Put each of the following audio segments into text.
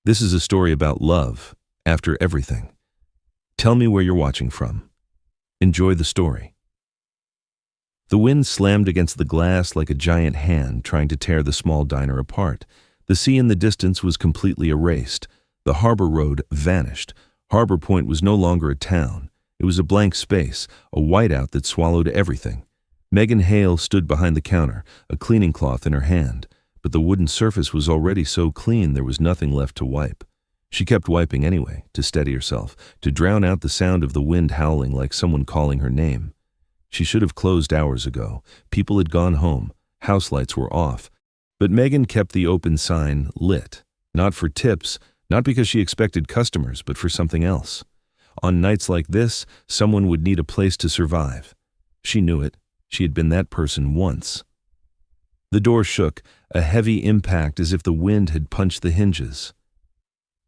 This is a story about love, after everything. Tell me where you're watching from. Enjoy the story. The wind slammed against the glass like a giant hand trying to tear the small diner apart. The sea in the distance was completely erased. The harbor road vanished. Harbor Point was no longer a town. It was a blank space, a whiteout that swallowed everything. Megan Hale stood behind the counter, a cleaning cloth in her hand. But the wooden surface was already so clean there was nothing left to wipe. She kept wiping anyway, to steady herself, to drown out the sound of the wind howling like someone calling her name. She should have closed hours ago. People had gone home. House lights were off. But Megan kept the open sign lit, not for tips, not because she expected customers, but for something else. On nights like this, someone would need a place to survive. She knew it. She had been that person once. The door shook, a heavy impact as if the wind had punched the hinges.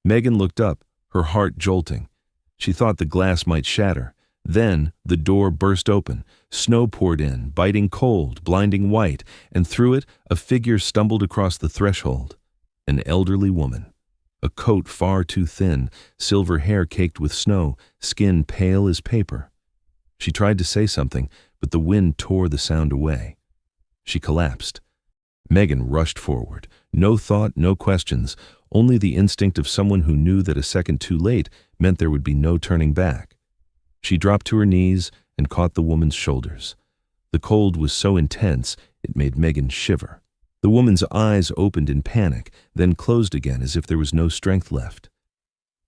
Megan looked up, her heart jolting. She thought the glass might shatter. Then the door burst open. Snow poured in, biting cold, blinding white, and through it a figure stumbled across the threshold. An elderly woman. A coat far too thin, silver hair caked with snow, skin pale as paper. She tried to say something, but the wind tore the sound away. She collapsed. Megan rushed forward. No thought, no questions, only the instinct of someone who knew that a second too late meant there would be no turning back. She dropped to her knees and caught the woman's shoulders. The cold was so intense it made Megan shiver. The woman's eyes opened in panic, then closed again as if there was no strength left.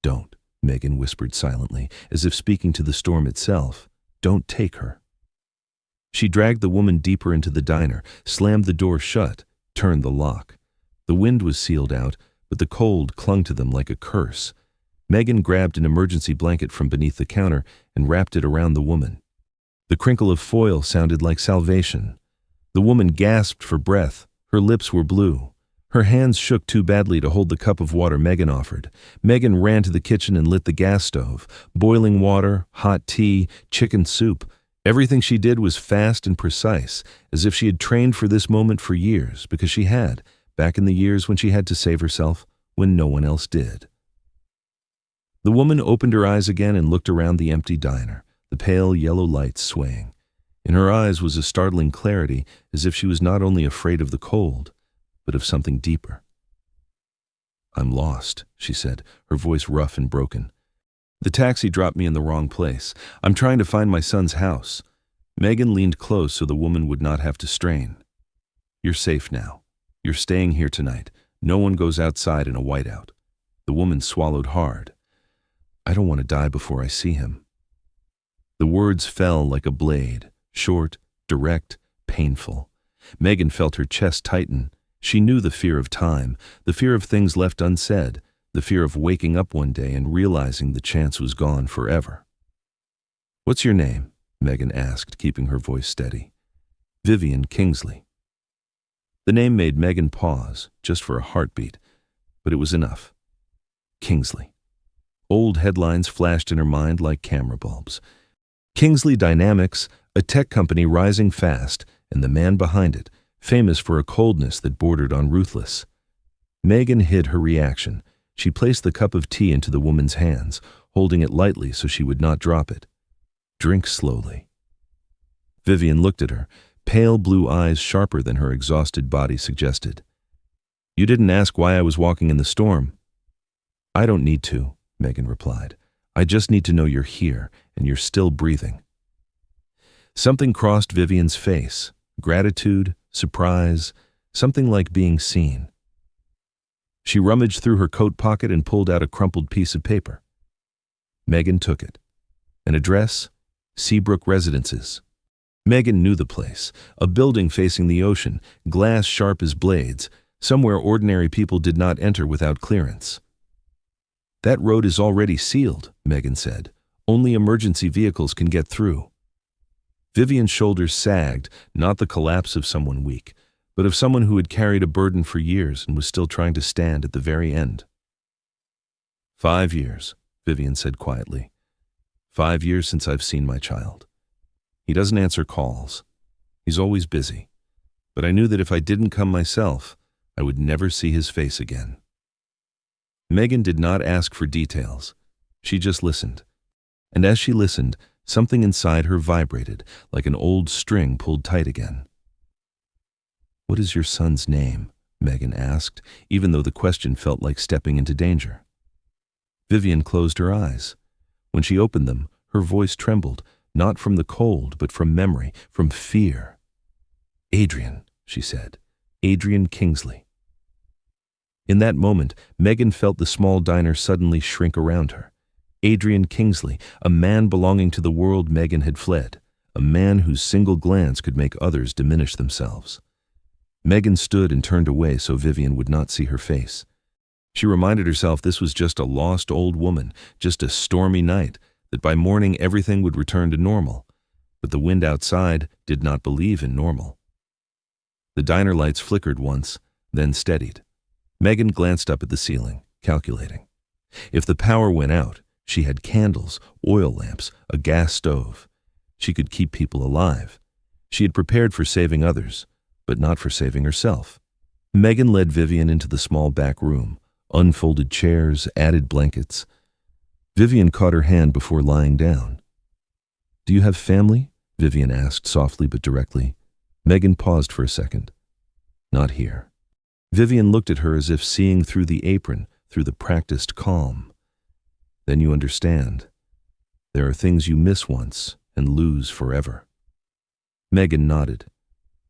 "Don't," Megan whispered silently, as if speaking to the storm itself. "Don't take her." She dragged the woman deeper into the diner, slammed the door shut, turned the lock. The wind was sealed out, but the cold clung to them like a curse. Megan grabbed an emergency blanket from beneath the counter and wrapped it around the woman. The crinkle of foil sounded like salvation. The woman gasped for breath. Her lips were blue. Her hands shook too badly to hold the cup of water Megan offered. Megan ran to the kitchen and lit the gas stove. Boiling water, hot tea, chicken soup. Everything she did was fast and precise, as if she had trained for this moment for years, because she had, back in the years when she had to save herself, when no one else did. The woman opened her eyes again and looked around the empty diner, the pale yellow lights swaying. In her eyes was a startling clarity, as if she was not only afraid of the cold, but of something deeper. "I'm lost," she said, her voice rough and broken. "The taxi dropped me in the wrong place. I'm trying to find my son's house." Megan leaned close so the woman would not have to strain. "You're safe now. You're staying here tonight. No one goes outside in a whiteout." The woman swallowed hard. "I don't want to die before I see him." The words fell like a blade, short, direct, painful. Megan felt her chest tighten. She knew the fear of time, the fear of things left unsaid, the fear of waking up one day and realizing the chance was gone forever. "What's your name?" Megan asked, keeping her voice steady. "Vivian Kingsley." The name made Megan pause, just for a heartbeat, but it was enough. Kingsley. Old headlines flashed in her mind like camera bulbs. Kingsley Dynamics, a tech company rising fast, and the man behind it, famous for a coldness that bordered on ruthless. Megan hid her reaction. She placed the cup of tea into the woman's hands, holding it lightly so she would not drop it. "Drink slowly." Vivian looked at her, pale blue eyes sharper than her exhausted body suggested. "You didn't ask why I was walking in the storm." "I don't need to," Megan replied. "I just need to know you're here and you're still breathing." Something crossed Vivian's face. Gratitude, surprise, something like being seen. She rummaged through her coat pocket and pulled out a crumpled piece of paper. Megan took it. An address, Seabrook Residences. Megan knew the place, a building facing the ocean, glass sharp as blades, somewhere ordinary people did not enter without clearance. "That road is already sealed," Megan said. "Only emergency vehicles can get through." Vivian's shoulders sagged, not the collapse of someone weak, but of someone who had carried a burden for years and was still trying to stand at the very end. 5 years, Vivian said quietly. 5 years since I've seen my child. He doesn't answer calls. He's always busy. But I knew that if I didn't come myself, I would never see his face again. Megan did not ask for details. She just listened. And as she listened, something inside her vibrated, like an old string pulled tight again. "What is your son's name?" Megan asked, even though the question felt like stepping into danger. Vivian closed her eyes. When she opened them, her voice trembled, not from the cold, but from memory, from fear. "Adrian," she said. "Adrian Kingsley." In that moment, Megan felt the small diner suddenly shrink around her. Adrian Kingsley, a man belonging to the world Megan had fled, a man whose single glance could make others diminish themselves. Megan stood and turned away so Vivian would not see her face. She reminded herself this was just a lost old woman, just a stormy night, that by morning everything would return to normal. But the wind outside did not believe in normal. The diner lights flickered once, then steadied. Megan glanced up at the ceiling, calculating. If the power went out, she had candles, oil lamps, a gas stove. She could keep people alive. She had prepared for saving others, but not for saving herself. Megan led Vivian into the small back room, unfolded chairs, added blankets. Vivian caught her hand before lying down. "Do you have family?" Vivian asked softly but directly. Megan paused for a second. "Not here." Vivian looked at her as if seeing through the apron, through the practiced calm. "Then you understand. There are things you miss once and lose forever." Megan nodded.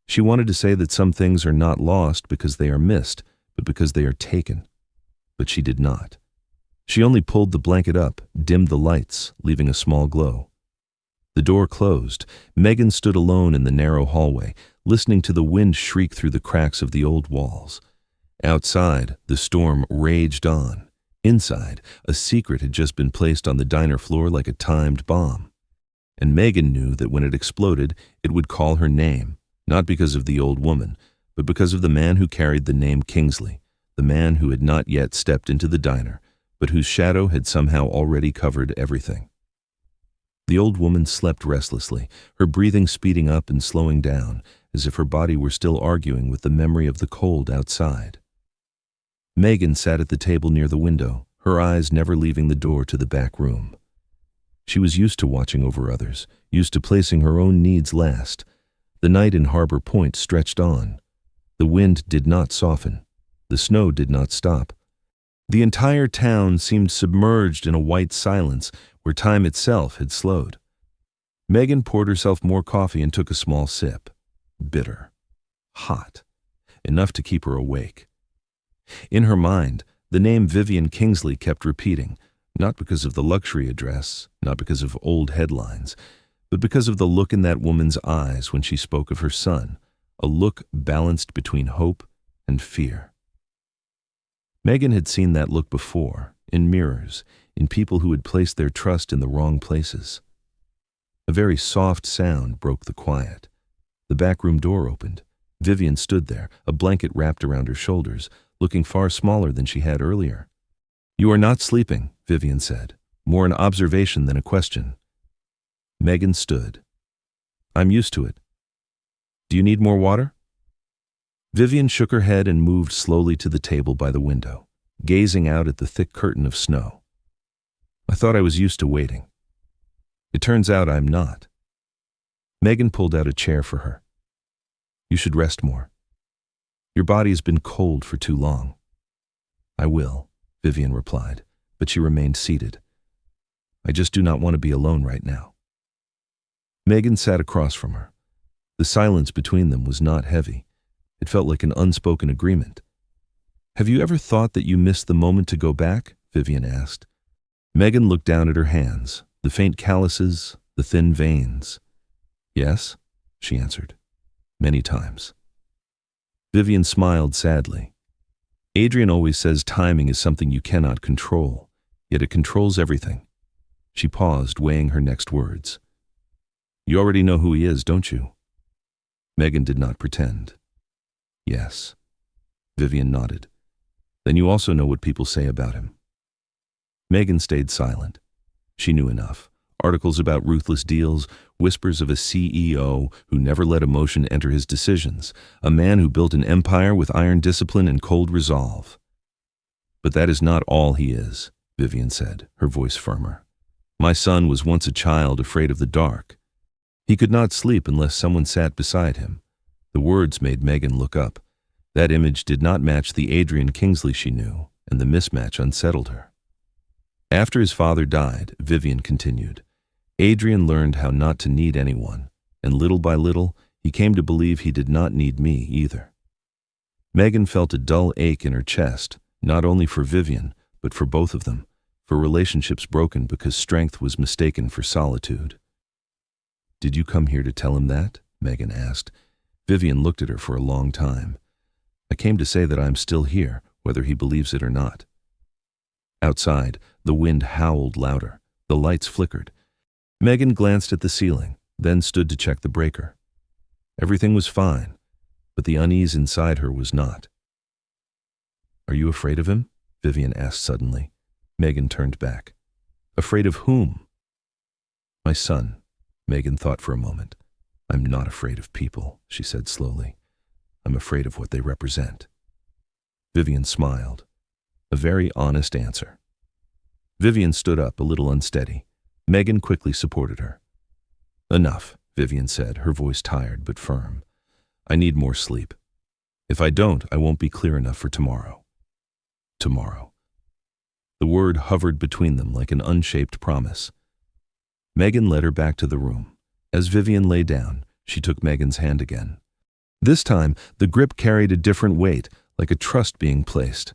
She wanted to say that some things are not lost because they are missed, but because they are taken. But she did not. She only pulled the blanket up, dimmed the lights, leaving a small glow. The door closed. Megan stood alone in the narrow hallway, listening to the wind shriek through the cracks of the old walls. Outside, the storm raged on. Inside, a secret had just been placed on the diner floor like a timed bomb. And Megan knew that when it exploded, it would call her name, not because of the old woman, but because of the man who carried the name Kingsley, the man who had not yet stepped into the diner, but whose shadow had somehow already covered everything. The old woman slept restlessly, her breathing speeding up and slowing down, as if her body were still arguing with the memory of the cold outside. Megan sat at the table near the window, her eyes never leaving the door to the back room. She was used to watching over others, used to placing her own needs last. The night in Harbor Point stretched on. The wind did not soften. The snow did not stop. The entire town seemed submerged in a white silence where time itself had slowed. Megan poured herself more coffee and took a small sip. Bitter. Hot. Enough to keep her awake. In her mind, the name Vivian Kingsley kept repeating, not because of the luxury address, not because of old headlines, but because of the look in that woman's eyes when she spoke of her son, a look balanced between hope and fear. Megan had seen that look before, in mirrors, in people who had placed their trust in the wrong places. A very soft sound broke the quiet. The back room door opened. Vivian stood there, a blanket wrapped around her shoulders, looking far smaller than she had earlier. "You are not sleeping," Vivian said, more an observation than a question. Megan stood. "I'm used to it. Do you need more water?" Vivian shook her head and moved slowly to the table by the window, gazing out at the thick curtain of snow. "I thought I was used to waiting. It turns out I'm not." Megan pulled out a chair for her. "You should rest more. Your body has been cold for too long." "I will," Vivian replied, but she remained seated. "I just do not want to be alone right now." Megan sat across from her. The silence between them was not heavy. It felt like an unspoken agreement. "Have you ever thought that you missed the moment to go back?" Vivian asked. Megan looked down at her hands, the faint calluses, the thin veins. "Yes," she answered. "Many times." Vivian smiled sadly. "Adrian always says timing is something you cannot control, yet it controls everything." She paused, weighing her next words. "You already know who he is, don't you?" Megan did not pretend. "Yes." Vivian nodded. "Then you also know what people say about him." Megan stayed silent. She knew enough. Articles about ruthless deals, whispers of a CEO who never let emotion enter his decisions, a man who built an empire with iron discipline and cold resolve. But that is not all he is, Vivian said, her voice firmer. My son was once a child afraid of the dark. He could not sleep unless someone sat beside him. The words made Megan look up. That image did not match the Adrian Kingsley she knew, and the mismatch unsettled her. After his father died, Vivian continued, Adrian learned how not to need anyone, and little by little, he came to believe he did not need me either. Megan felt a dull ache in her chest, not only for Vivian, but for both of them, for relationships broken because strength was mistaken for solitude. Did you come here to tell him that? Megan asked. Vivian looked at her for a long time. I came to say that I am still here, whether he believes it or not. Outside, the wind howled louder. The lights flickered. Megan glanced at the ceiling, then stood to check the breaker. Everything was fine, but the unease inside her was not. Are you afraid of him? Vivian asked suddenly. Megan turned back. Afraid of whom? My son. Megan thought for a moment. I'm not afraid of people, she said slowly. I'm afraid of what they represent. Vivian smiled. A very honest answer. Vivian stood up, a little unsteady. Megan quickly supported her. Enough, Vivian said, her voice tired but firm. I need more sleep. If I don't, I won't be clear enough for tomorrow. Tomorrow. The word hovered between them like an unshaped promise. Megan led her back to the room. As Vivian lay down, she took Megan's hand again. This time, the grip carried a different weight, like a trust being placed.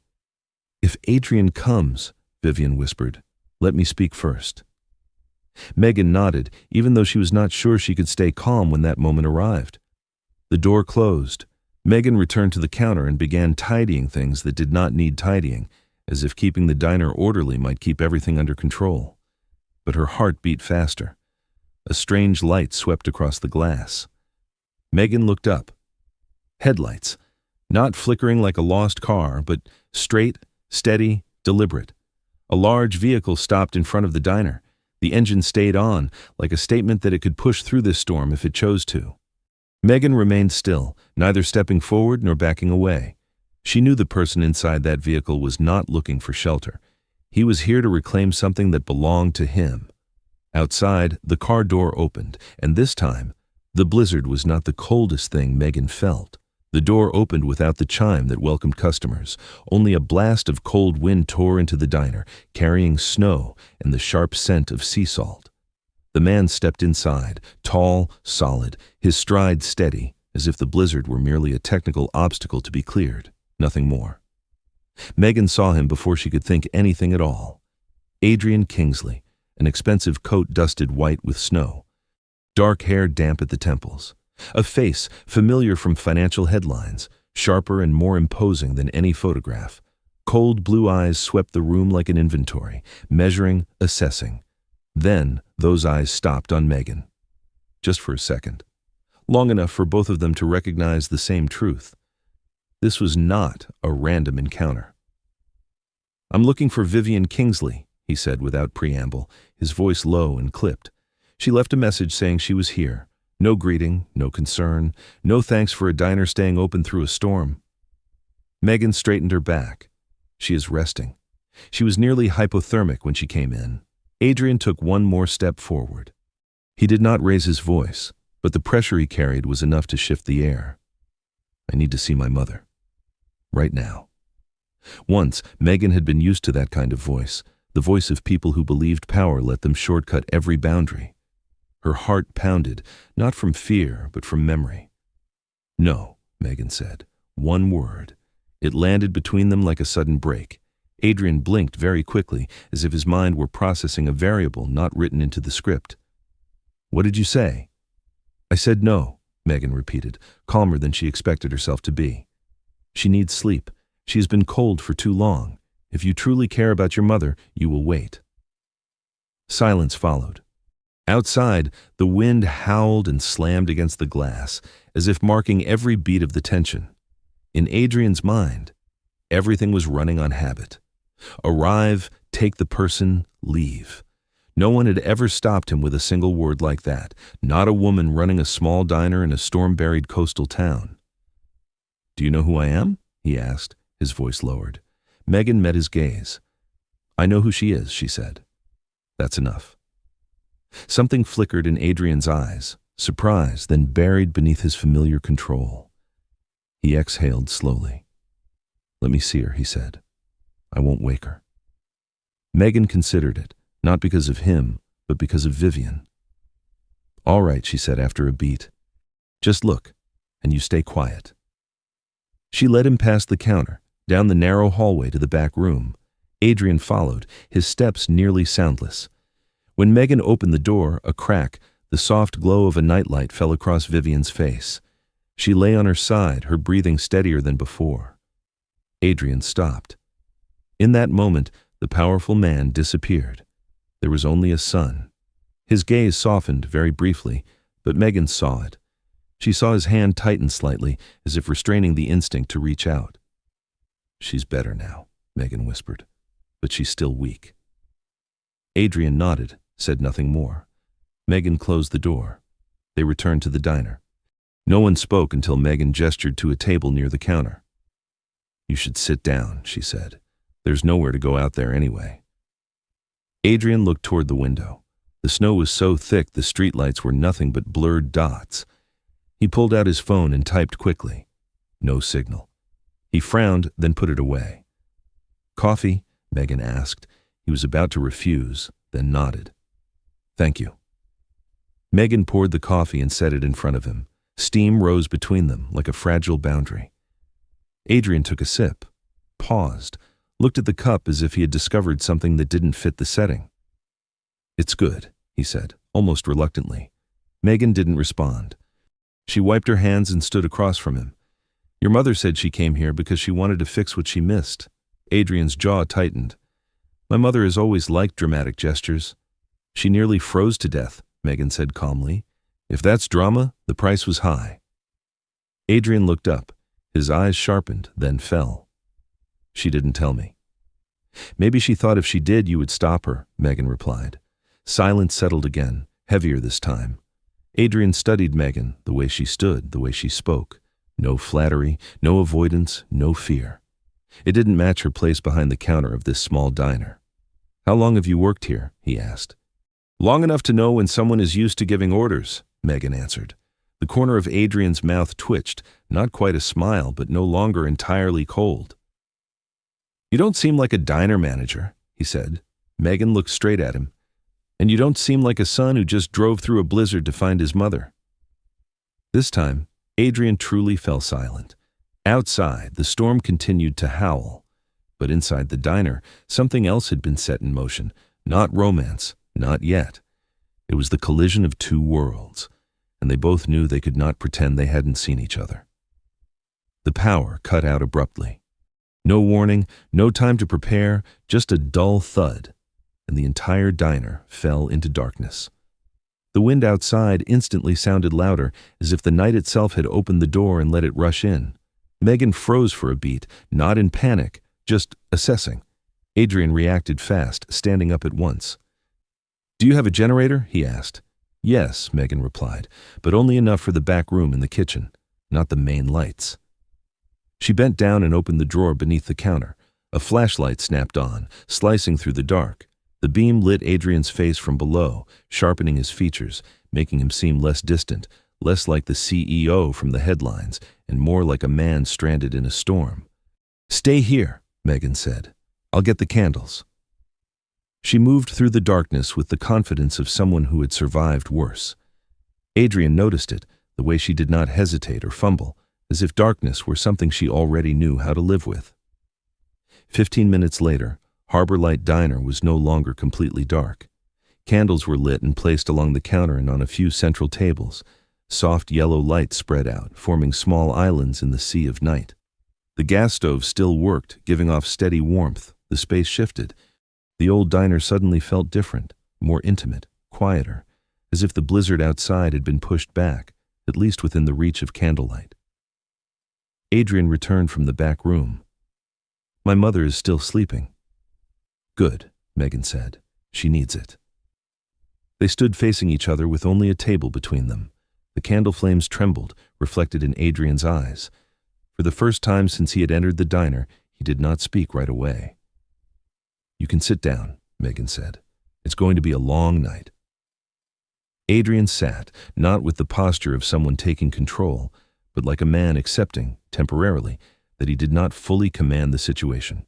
If Adrian comes, Vivian whispered, let me speak first. Megan nodded, even though she was not sure she could stay calm when that moment arrived. The door closed. Megan returned to the counter and began tidying things that did not need tidying, as if keeping the diner orderly might keep everything under control. But her heart beat faster. A strange light swept across the glass. Megan looked up. Headlights, not flickering like a lost car, but straight, steady, deliberate. A large vehicle stopped in front of the diner. The engine stayed on, like a statement that it could push through this storm if it chose to. Megan remained still, neither stepping forward nor backing away. She knew the person inside that vehicle was not looking for shelter. He was here to reclaim something that belonged to him. Outside, the car door opened, and this time, the blizzard was not the coldest thing Megan felt. The door opened without the chime that welcomed customers. Only a blast of cold wind tore into the diner, carrying snow and the sharp scent of sea salt. The man stepped inside, tall, solid, his stride steady, as if the blizzard were merely a technical obstacle to be cleared, nothing more. Megan saw him before she could think anything at all. Adrian Kingsley, an expensive coat dusted white with snow, dark hair damp at the temples. A face familiar from financial headlines, sharper and more imposing than any photograph. Cold blue eyes swept the room like an inventory, measuring, assessing. Then those eyes stopped on Megan. Just for a second. Long enough for both of them to recognize the same truth. This was not a random encounter. I'm looking for Vivian Kingsley, he said without preamble, his voice low and clipped. She left a message saying she was here. No greeting, no concern, no thanks for a diner staying open through a storm. Megan straightened her back. She is resting. She was nearly hypothermic when she came in. Adrian took one more step forward. He did not raise his voice, but the pressure he carried was enough to shift the air. I need to see my mother. Right now. Once, Megan had been used to that kind of voice, the voice of people who believed power let them shortcut every boundary. Her heart pounded, not from fear, but from memory. No, Megan said. One word. It landed between them like a sudden break. Adrian blinked very quickly, as if his mind were processing a variable not written into the script. What did you say? I said no, Megan repeated, calmer than she expected herself to be. She needs sleep. She has been cold for too long. If you truly care about your mother, you will wait. Silence followed. Outside, the wind howled and slammed against the glass, as if marking every beat of the tension. In Adrian's mind, everything was running on habit. Arrive, take the person, leave. No one had ever stopped him with a single word like that, not a woman running a small diner in a storm-buried coastal town. Do you know who I am? He asked, his voice lowered. Megan met his gaze. "I know who she is," she said. "That's enough." Something flickered in Adrian's eyes, surprise, then buried beneath his familiar control. He exhaled slowly. "Let me see her," he said. "I won't wake her." Megan considered it, not because of him, but because of Vivian. "All right," she said after a beat. "Just look, and you stay quiet." She led him past the counter, down the narrow hallway to the back room. Adrian followed, his steps nearly soundless. When Megan opened the door, a crack, the soft glow of a nightlight fell across Vivian's face. She lay on her side, her breathing steadier than before. Adrian stopped. In that moment, the powerful man disappeared. There was only a sun. His gaze softened very briefly, but Megan saw it. She saw his hand tighten slightly, as if restraining the instinct to reach out. "She's better now," Megan whispered, "but she's still weak." Adrian nodded, said nothing more. Megan closed the door. They returned to the diner. No one spoke until Megan gestured to a table near the counter. "You should sit down," she said. "There's nowhere to go out there anyway." Adrian looked toward the window. The snow was so thick the streetlights were nothing but blurred dots. He pulled out his phone and typed quickly. No signal. He frowned, then put it away. "Coffee?" Megan asked. He was about to refuse, then nodded. "Thank you." Megan poured the coffee and set it in front of him. Steam rose between them like a fragile boundary. Adrian took a sip, paused, looked at the cup as if he had discovered something that didn't fit the setting. "It's good," he said, almost reluctantly. Megan didn't respond. She wiped her hands and stood across from him. "Your mother said she came here because she wanted to fix what she missed." Adrian's jaw tightened. "My mother has always liked dramatic gestures." "She nearly froze to death," Megan said calmly. "If that's drama, the price was high." Adrian looked up. His eyes sharpened, then fell. "She didn't tell me." "Maybe she thought if she did, you would stop her," Megan replied. Silence settled again, heavier this time. Adrian studied Megan, the way she stood, the way she spoke. No flattery, no avoidance, no fear. It didn't match her place behind the counter of this small diner. "How long have you worked here?" he asked. "Long enough to know when someone is used to giving orders," Megan answered. The corner of Adrian's mouth twitched, not quite a smile, but no longer entirely cold. "You don't seem like a diner manager," he said. Megan looked straight at him. "And you don't seem like a son who just drove through a blizzard to find his mother." This time, Adrian truly fell silent. Outside, the storm continued to howl. But inside the diner, something else had been set in motion. Not romance, not yet. It was the collision of two worlds, and they both knew they could not pretend they hadn't seen each other. The power cut out abruptly. No warning, no time to prepare, just a dull thud, and the entire diner fell into darkness. The wind outside instantly sounded louder, as if the night itself had opened the door and let it rush in. Megan froze for a beat, not in panic, just assessing. Adrian reacted fast, standing up at once. "Do you have a generator?" he asked. "Yes," Megan replied, "but only enough for the back room and the kitchen, not the main lights." She bent down and opened the drawer beneath the counter. A flashlight snapped on, slicing through the dark. The beam lit Adrian's face from below, sharpening his features, making him seem less distant, less like the CEO from the headlines, and more like a man stranded in a storm. "Stay here," Megan said. "I'll get the candles." She moved through the darkness with the confidence of someone who had survived worse. Adrian noticed it, the way she did not hesitate or fumble, as if darkness were something she already knew how to live with. 15 minutes later, Harbor Light Diner was no longer completely dark. Candles were lit and placed along the counter and on a few central tables. Soft yellow light spread out, forming small islands in the sea of night. The gas stove still worked, giving off steady warmth. The space shifted. The old diner suddenly felt different, more intimate, quieter, as if the blizzard outside had been pushed back, at least within the reach of candlelight. Adrian returned from the back room. "My mother is still sleeping." "Good," Megan said. "She needs it." They stood facing each other with only a table between them. The candle flames trembled, reflected in Adrian's eyes. For the first time since he had entered the diner, He did not speak right away. "You can sit down," Megan said. "It's going to be a long night." Adrian sat, not with the posture of someone taking control, but like a man accepting, temporarily, that he did not fully command the situation.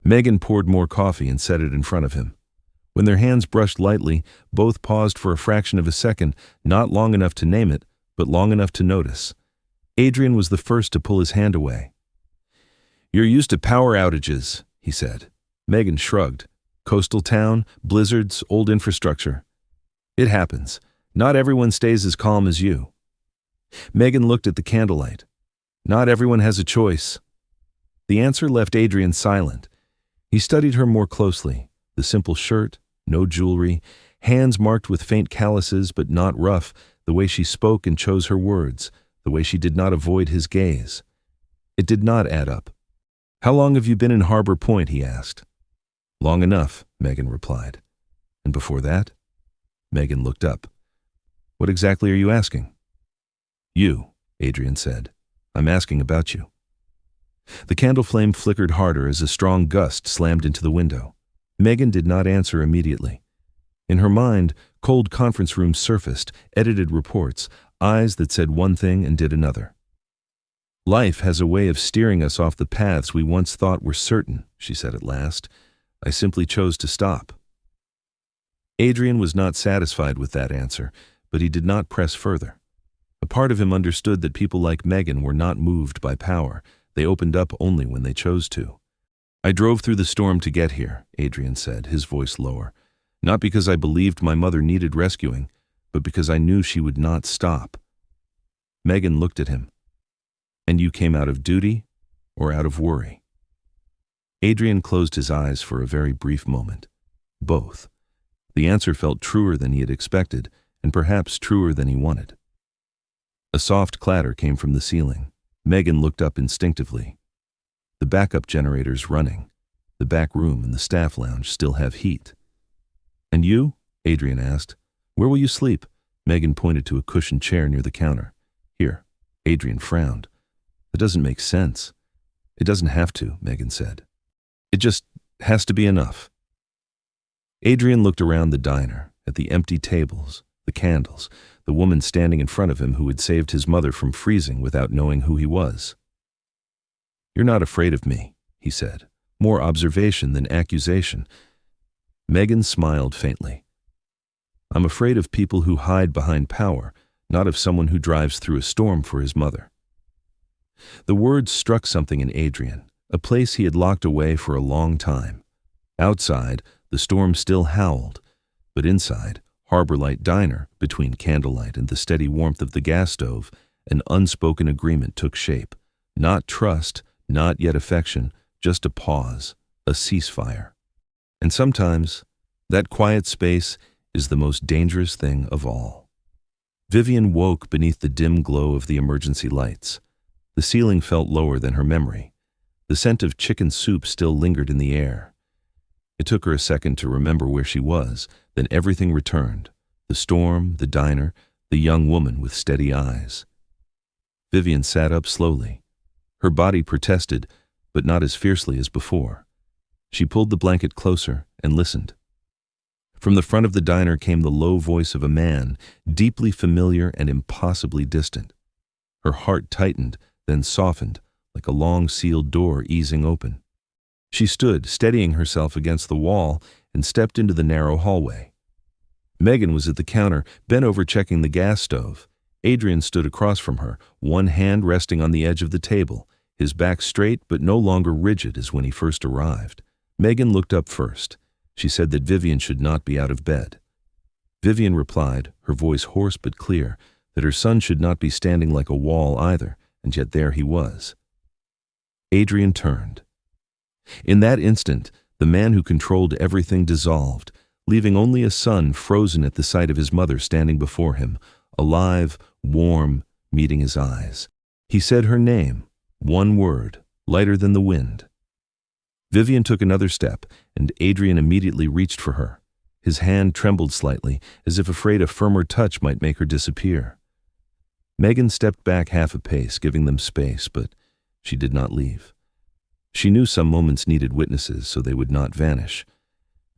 Megan poured more coffee and set it in front of him. When their hands brushed lightly, both paused for a fraction of a second, not long enough to name it, but long enough to notice. Adrian was the first to pull his hand away. "You're used to power outages," he said. Megan shrugged. "Coastal town, blizzards, old infrastructure. It happens. Not everyone stays as calm as you." Megan looked at the candlelight. "Not everyone has a choice." The answer left Adrian silent. He studied her more closely. The simple shirt, no jewelry, hands marked with faint calluses but not rough, the way she spoke and chose her words, the way she did not avoid his gaze. It did not add up. "How long have you been in Harbor Point?" he asked. "Long enough," Megan replied. "And before that?" Megan looked up. "What exactly are you asking?" "You," Adrian said. "I'm asking about you." The candle flame flickered harder as a strong gust slammed into the window. Megan did not answer immediately. In her mind, cold conference rooms surfaced, edited reports, eyes that said one thing and did another. "Life has a way of steering us off the paths we once thought were certain," she said at last. "I simply chose to stop." Adrian was not satisfied with that answer, but he did not press further. A part of him understood that people like Megan were not moved by power. They opened up only when they chose to. "I drove through the storm to get here," Adrian said, his voice lower. "Not because I believed my mother needed rescuing, but because I knew she would not stop." Megan looked at him. "And you came out of duty or out of worry?" Adrian closed his eyes for a very brief moment. Both. The answer felt truer than he had expected, and perhaps truer than he wanted. A soft clatter came from the ceiling. Megan looked up instinctively. The backup generator's running. The back room and the staff lounge still have heat. "And you?" Adrian asked. "Where will you sleep?" Megan pointed to a cushioned chair near the counter. "Here." Adrian frowned. "That doesn't make sense." "It doesn't have to," Megan said. "It just has to be enough." Adrian looked around the diner, at the empty tables, the candles, the woman standing in front of him who had saved his mother from freezing without knowing who he was. "You're not afraid of me," he said, more observation than accusation. Megan smiled faintly. "I'm afraid of people who hide behind power, not of someone who drives through a storm for his mother." The words struck something in Adrian, a place he had locked away for a long time. Outside, the storm still howled, but inside, Harbor Light Diner, between candlelight and the steady warmth of the gas stove, an unspoken agreement took shape. Not trust, not yet affection, just a pause, a ceasefire. And sometimes, that quiet space is the most dangerous thing of all. Vivian woke beneath the dim glow of the emergency lights. The ceiling felt lower than her memory. The scent of chicken soup still lingered in the air. It took her a second to remember where she was, then everything returned. The storm, the diner, the young woman with steady eyes. Vivian sat up slowly. Her body protested, but not as fiercely as before. She pulled the blanket closer and listened. From the front of the diner came the low voice of a man, deeply familiar and impossibly distant. Her heart tightened, then softened, like a long-sealed door easing open. She stood, steadying herself against the wall, and stepped into the narrow hallway. Megan was at the counter, bent over checking the gas stove. Adrian stood across from her, one hand resting on the edge of the table, his back straight but no longer rigid as when he first arrived. Megan looked up first. She said that Vivian should not be out of bed. Vivian replied, her voice hoarse but clear, that her son should not be standing like a wall either, and yet there he was. Adrian turned. In that instant, the man who controlled everything dissolved, leaving only a son frozen at the sight of his mother standing before him, alive, warm, meeting his eyes. He said her name, one word, lighter than the wind. Vivian took another step, and Adrian immediately reached for her. His hand trembled slightly, as if afraid a firmer touch might make her disappear. Megan stepped back half a pace, giving them space, but she did not leave. She knew some moments needed witnesses so they would not vanish.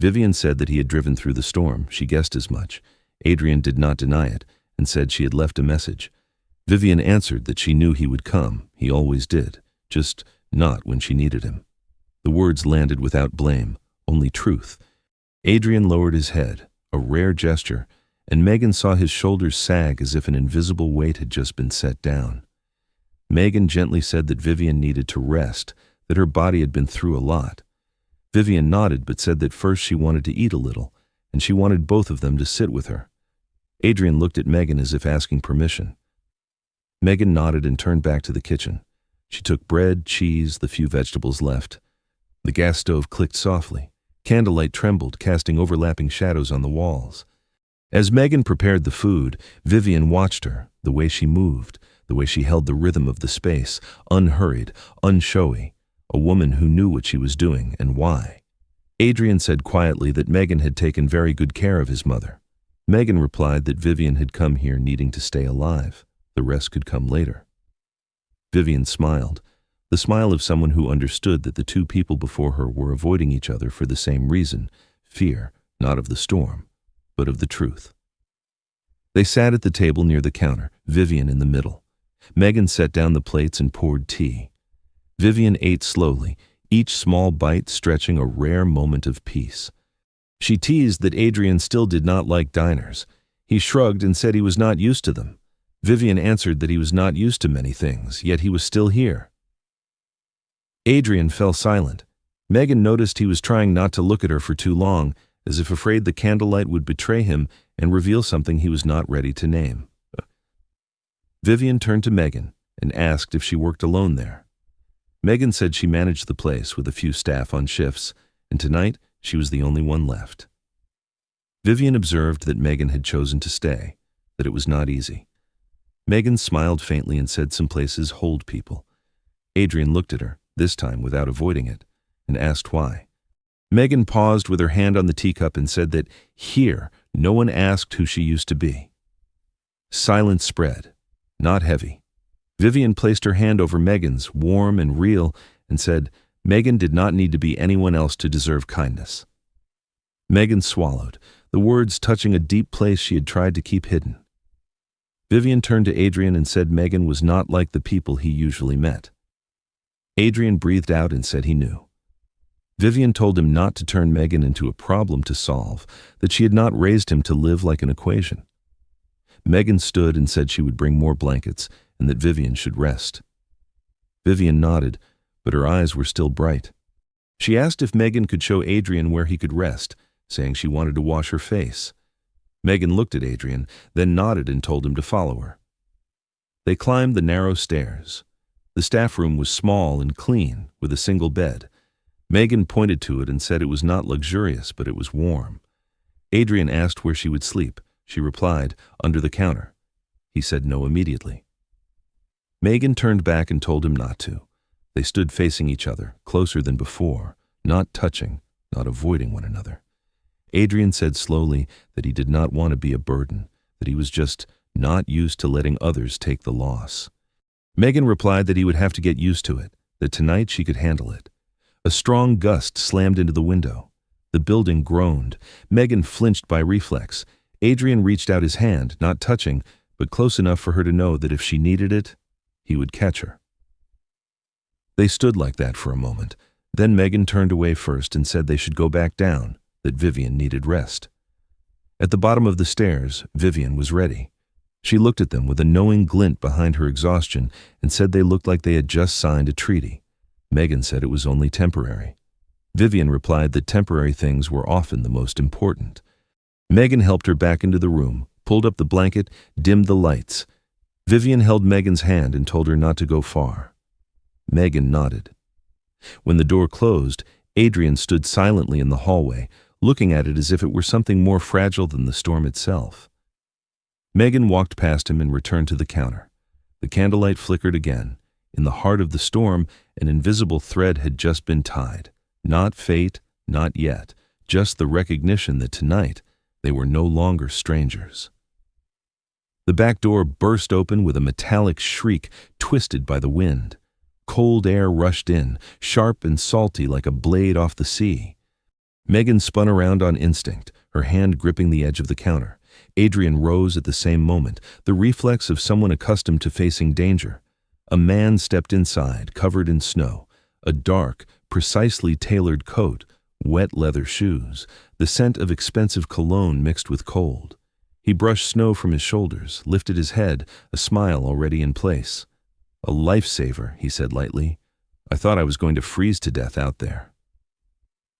Vivian said that he had driven through the storm. She guessed as much. Adrian did not deny it and said she had left a message. Vivian answered that she knew he would come. He always did, just not when she needed him. The words landed without blame, only truth. Adrian lowered his head, a rare gesture, and Megan saw his shoulders sag as if an invisible weight had just been set down. Megan gently said that Vivian needed to rest, that her body had been through a lot. Vivian nodded but said that first she wanted to eat a little, and she wanted both of them to sit with her. Adrian looked at Megan as if asking permission. Megan nodded and turned back to the kitchen. She took bread, cheese, the few vegetables left. The gas stove clicked softly. Candlelight trembled, casting overlapping shadows on the walls. As Megan prepared the food, Vivian watched her, the way she moved, the way she held the rhythm of the space, unhurried, unshowy, a woman who knew what she was doing and why. Adrian said quietly that Megan had taken very good care of his mother. Megan replied that Vivian had come here needing to stay alive. The rest could come later. Vivian smiled, the smile of someone who understood that the two people before her were avoiding each other for the same reason, fear, not of the storm, but of the truth. They sat at the table near the counter, Vivian in the middle. Megan set down the plates and poured tea. Vivian ate slowly, each small bite stretching a rare moment of peace. She teased that Adrian still did not like diners. He shrugged and said he was not used to them. Vivian answered that he was not used to many things, yet he was still here. Adrian fell silent. Megan noticed he was trying not to look at her for too long, as if afraid the candlelight would betray him and reveal something he was not ready to name. Vivian turned to Megan and asked if she worked alone there. Megan said she managed the place with a few staff on shifts, and tonight she was the only one left. Vivian observed that Megan had chosen to stay, that it was not easy. Megan smiled faintly and said some places hold people. Adrian looked at her, this time without avoiding it, and asked why. Megan paused with her hand on the teacup and said that here no one asked who she used to be. Silence spread, not heavy. Vivian placed her hand over Megan's, warm and real, and said Megan did not need to be anyone else to deserve kindness. Megan swallowed, the words touching a deep place she had tried to keep hidden. Vivian turned to Adrian and said Megan was not like the people he usually met. Adrian breathed out and said he knew. Vivian told him not to turn Megan into a problem to solve, that she had not raised him to live like an equation. Megan stood and said she would bring more blankets and that Vivian should rest. Vivian nodded, but her eyes were still bright. She asked if Megan could show Adrian where he could rest, saying she wanted to wash her face. Megan looked at Adrian, then nodded and told him to follow her. They climbed the narrow stairs. The staff room was small and clean, with a single bed. Megan pointed to it and said it was not luxurious, but it was warm. Adrian asked where she would sleep. She replied, under the counter. He said no immediately. Megan turned back and told him not to. They stood facing each other, closer than before, not touching, not avoiding one another. Adrian said slowly that he did not want to be a burden, that he was just not used to letting others take the loss. Megan replied that he would have to get used to it, that tonight she could handle it. A strong gust slammed into the window. The building groaned. Megan flinched by reflex. Adrian reached out his hand, not touching, but close enough for her to know that if she needed it, he would catch her. They stood like that for a moment. Then Megan turned away first and said they should go back down, that Vivian needed rest. At the bottom of the stairs, Vivian was ready. She looked at them with a knowing glint behind her exhaustion and said they looked like they had just signed a treaty. Megan said it was only temporary. Vivian replied that temporary things were often the most important. Megan helped her back into the room, pulled up the blanket, dimmed the lights. Vivian held Megan's hand and told her not to go far. Megan nodded. When the door closed, Adrian stood silently in the hallway, looking at it as if it were something more fragile than the storm itself. Megan walked past him and returned to the counter. The candlelight flickered again. In the heart of the storm, an invisible thread had just been tied. Not fate, not yet, just the recognition that tonight they were no longer strangers. The back door burst open with a metallic shriek, twisted by the wind. Cold air rushed in, sharp and salty like a blade off the sea. Megan spun around on instinct, her hand gripping the edge of the counter. Adrian rose at the same moment, the reflex of someone accustomed to facing danger. A man stepped inside, covered in snow. A dark, precisely tailored coat, wet leather shoes, the scent of expensive cologne mixed with cold. He brushed snow from his shoulders, lifted his head, a smile already in place. "A lifesaver," he said lightly. "I thought I was going to freeze to death out there."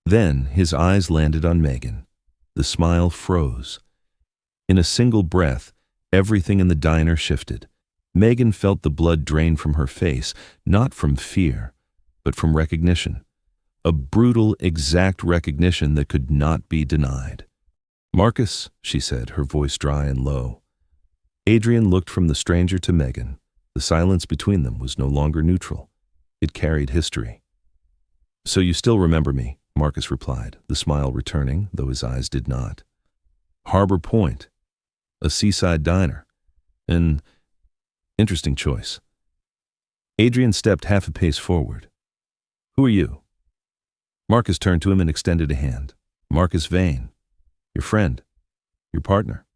Then his eyes landed on Megan. The smile froze. In a single breath, everything in the diner shifted. Megan felt the blood drain from her face, not from fear, but from recognition. A brutal, exact recognition that could not be denied. "Marcus," she said, her voice dry and low. Adrian looked from the stranger to Megan. The silence between them was no longer neutral. It carried history. "So you still remember me," Marcus replied, the smile returning, though his eyes did not. "Harbor Point. A seaside diner. An interesting choice." Adrian stepped half a pace forward. "Who are you?" Marcus turned to him and extended a hand. "Marcus Vane. Your friend. Your partner."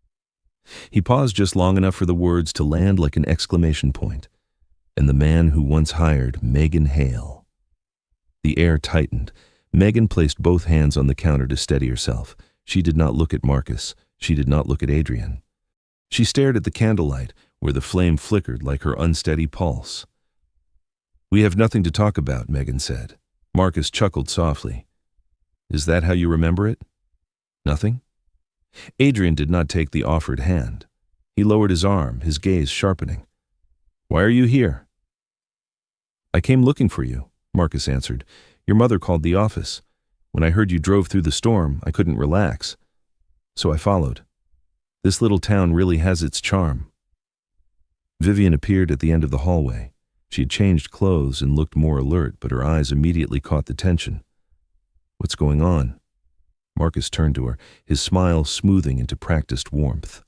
He paused just long enough for the words to land like an exclamation point. "And the man who once hired Megan Hale." The air tightened. Megan placed both hands on the counter to steady herself. She did not look at Marcus. She did not look at Adrian. She stared at the candlelight, where the flame flickered like her unsteady pulse. "We have nothing to talk about," Megan said. Marcus chuckled softly. "Is that how you remember it? Nothing?" Adrian did not take the offered hand. He lowered his arm, his gaze sharpening. "Why are you here?" "I came looking for you," Marcus answered. "Your mother called the office. When I heard you drove through the storm, I couldn't relax. So I followed. This little town really has its charm." Vivian appeared at the end of the hallway. She had changed clothes and looked more alert, but her eyes immediately caught the tension. "What's going on?" Marcus turned to her, his smile smoothing into practiced warmth.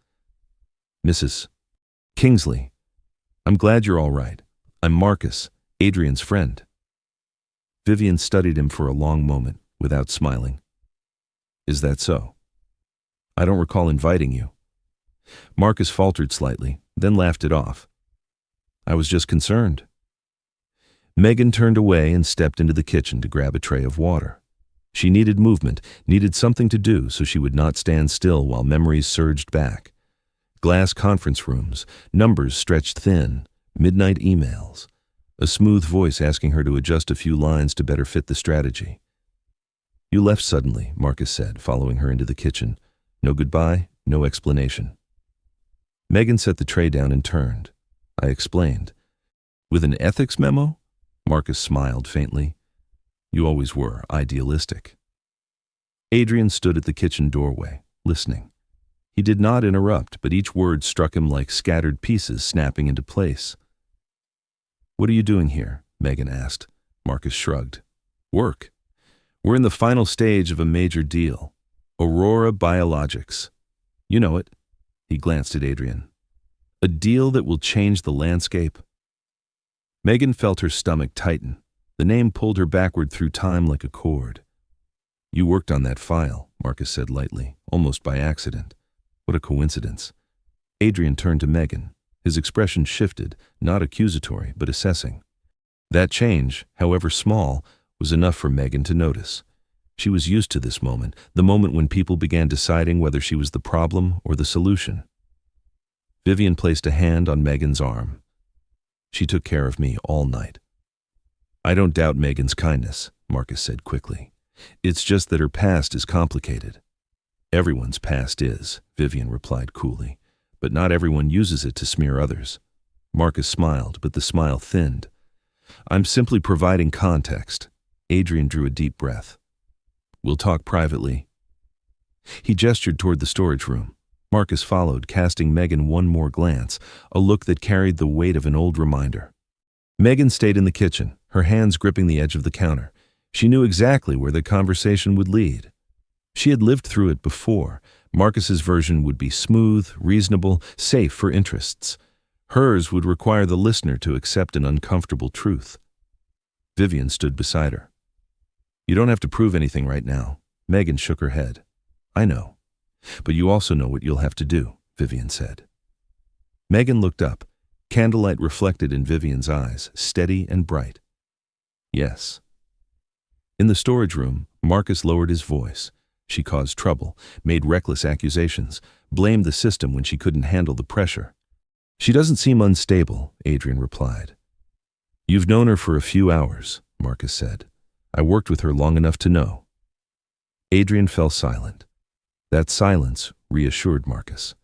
"Mrs. Kingsley, I'm glad you're all right. I'm Marcus, Adrian's friend." Vivian studied him for a long moment, without smiling. "Is that so? I don't recall inviting you." Marcus faltered slightly, then laughed it off. "I was just concerned." Megan turned away and stepped into the kitchen to grab a tray of water. She needed movement, needed something to do so she would not stand still while memories surged back. Glass conference rooms, numbers stretched thin, midnight emails, a smooth voice asking her to adjust a few lines to better fit the strategy. "You left suddenly," Marcus said, following her into the kitchen. "No goodbye, no explanation." Megan set the tray down and turned. I explained. "With an ethics memo?" Marcus smiled faintly. "You always were idealistic." Adrian stood at the kitchen doorway, listening. He did not interrupt, but each word struck him like scattered pieces snapping into place. "What are you doing here?" Megan asked. Marcus shrugged. "Work. We're in the final stage of a major deal. Aurora Biologics. You know it." He glanced at Adrian. "A deal that will change the landscape." Megan felt her stomach tighten. The name pulled her backward through time like a cord. "You worked on that file," Marcus said lightly, almost by accident. What a coincidence. Adrian turned to Megan. His expression shifted, not accusatory, but assessing. That change, however small, was enough for Megan to notice. She was used to this moment, the moment when people began deciding whether she was the problem or the solution. Vivian placed a hand on Megan's arm. "She took care of me all night." "I don't doubt Megan's kindness," Marcus said quickly. "It's just that her past is complicated." "Everyone's past is," Vivian replied coolly, "but not everyone uses it to smear others." Marcus smiled, but the smile thinned. "I'm simply providing context." Adrian drew a deep breath. "We'll talk privately." He gestured toward the storage room. Marcus followed, casting Megan one more glance, a look that carried the weight of an old reminder. Megan stayed in the kitchen, her hands gripping the edge of the counter. She knew exactly where the conversation would lead. She had lived through it before. Marcus's version would be smooth, reasonable, safe for interests. Hers would require the listener to accept an uncomfortable truth. Vivian stood beside her. You don't have to prove anything right now. Megan shook her head. I know. But you also know what you'll have to do, Vivian said. Megan looked up. Candlelight reflected in Vivian's eyes, steady and bright. Yes. In the storage room, Marcus lowered his voice. She caused trouble, made reckless accusations, blamed the system when she couldn't handle the pressure. She doesn't seem unstable, Adrian replied. You've known her for a few hours, Marcus said. I worked with her long enough to know. Adrian fell silent. That silence reassured Marcus.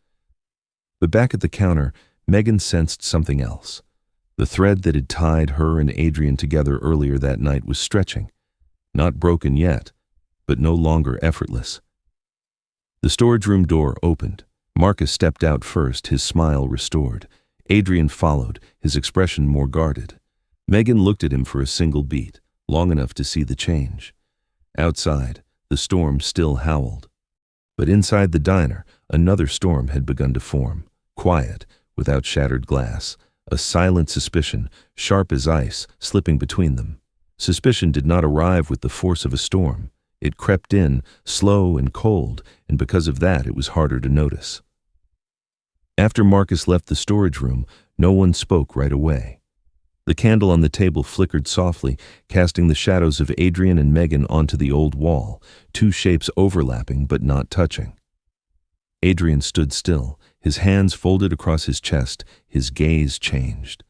But back at the counter, Megan sensed something else. The thread that had tied her and Adrian together earlier that night was stretching. Not broken yet, but no longer effortless. The storage room door opened. Marcus stepped out first, his smile restored. Adrian followed, his expression more guarded. Megan looked at him for a single beat, long enough to see the change. Outside, the storm still howled. But inside the diner, another storm had begun to form, quiet, without shattered glass, a silent suspicion, sharp as ice, slipping between them. Suspicion did not arrive with the force of a storm. It crept in, slow and cold, and because of that it was harder to notice. After Marcus left the storage room, no one spoke right away. The candle on the table flickered softly, casting the shadows of Adrian and Megan onto the old wall, two shapes overlapping but not touching. Adrian stood still, his hands folded across his chest, his gaze changed.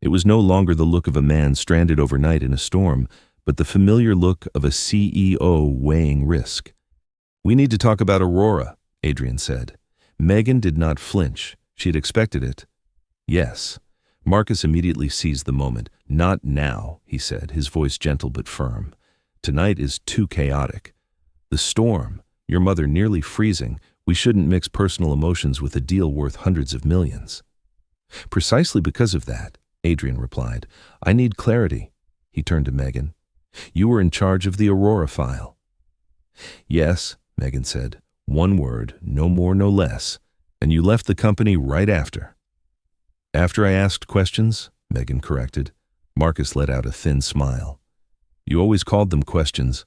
It was no longer the look of a man stranded overnight in a storm, but the familiar look of a CEO weighing risk. We need to talk about Aurora, Adrian said. Megan did not flinch. She had expected it. Yes. Marcus immediately seized the moment. Not now, he said, his voice gentle but firm. Tonight is too chaotic. The storm, your mother nearly freezing, we shouldn't mix personal emotions with a deal worth hundreds of millions. Precisely because of that, Adrian replied. I need clarity. He turned to Megan. You were in charge of the Aurora file. Yes, Megan said. One word, no more, no less. And you left the company right after. After I asked questions, Megan corrected. Marcus let out a thin smile. You always called them questions.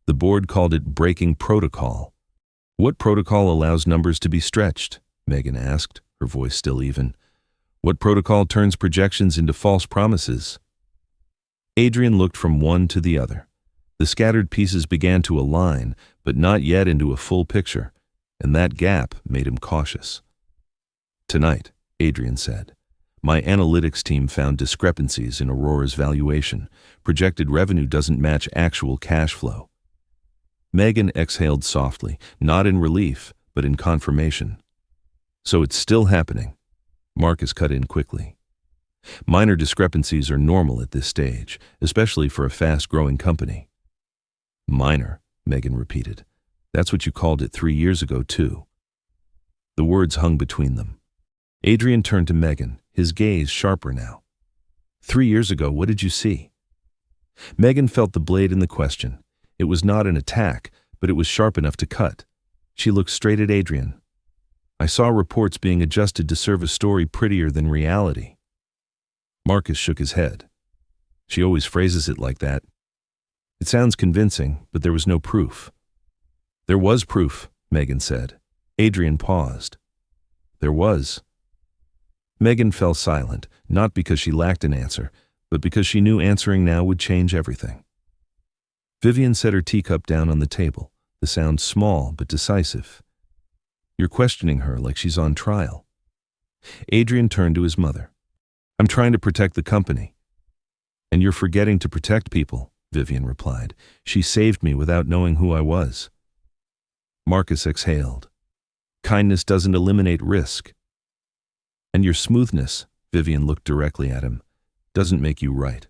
The board called it breaking protocol. What protocol allows numbers to be stretched? Megan asked, her voice still even. What protocol turns projections into false promises? Adrian looked from one to the other. The scattered pieces began to align, but not yet into a full picture, and that gap made him cautious. Tonight, Adrian said, my analytics team found discrepancies in Aurora's valuation. Projected revenue doesn't match actual cash flow. Megan exhaled softly, not in relief, but in confirmation. So it's still happening. Marcus cut in quickly. Minor discrepancies are normal at this stage, especially for a fast-growing company. Minor, Megan repeated. That's what you called it 3 years ago, too. The words hung between them. Adrian turned to Megan, his gaze sharper now. 3 years ago, what did you see? Megan felt the blade in the question. It was not an attack, but it was sharp enough to cut. She looked straight at Adrian. I saw reports being adjusted to serve a story prettier than reality. Marcus shook his head. She always phrases it like that. It sounds convincing, but there was no proof. There was proof, Megan said. Adrian paused. There was. Megan fell silent, not because she lacked an answer, but because she knew answering now would change everything. Vivian set her teacup down on the table, the sound small but decisive. You're questioning her like she's on trial. Adrian turned to his mother. I'm trying to protect the company. And you're forgetting to protect people, Vivian replied. She saved me without knowing who I was. Marcus exhaled. Kindness doesn't eliminate risk. And your smoothness, Vivian looked directly at him, doesn't make you right.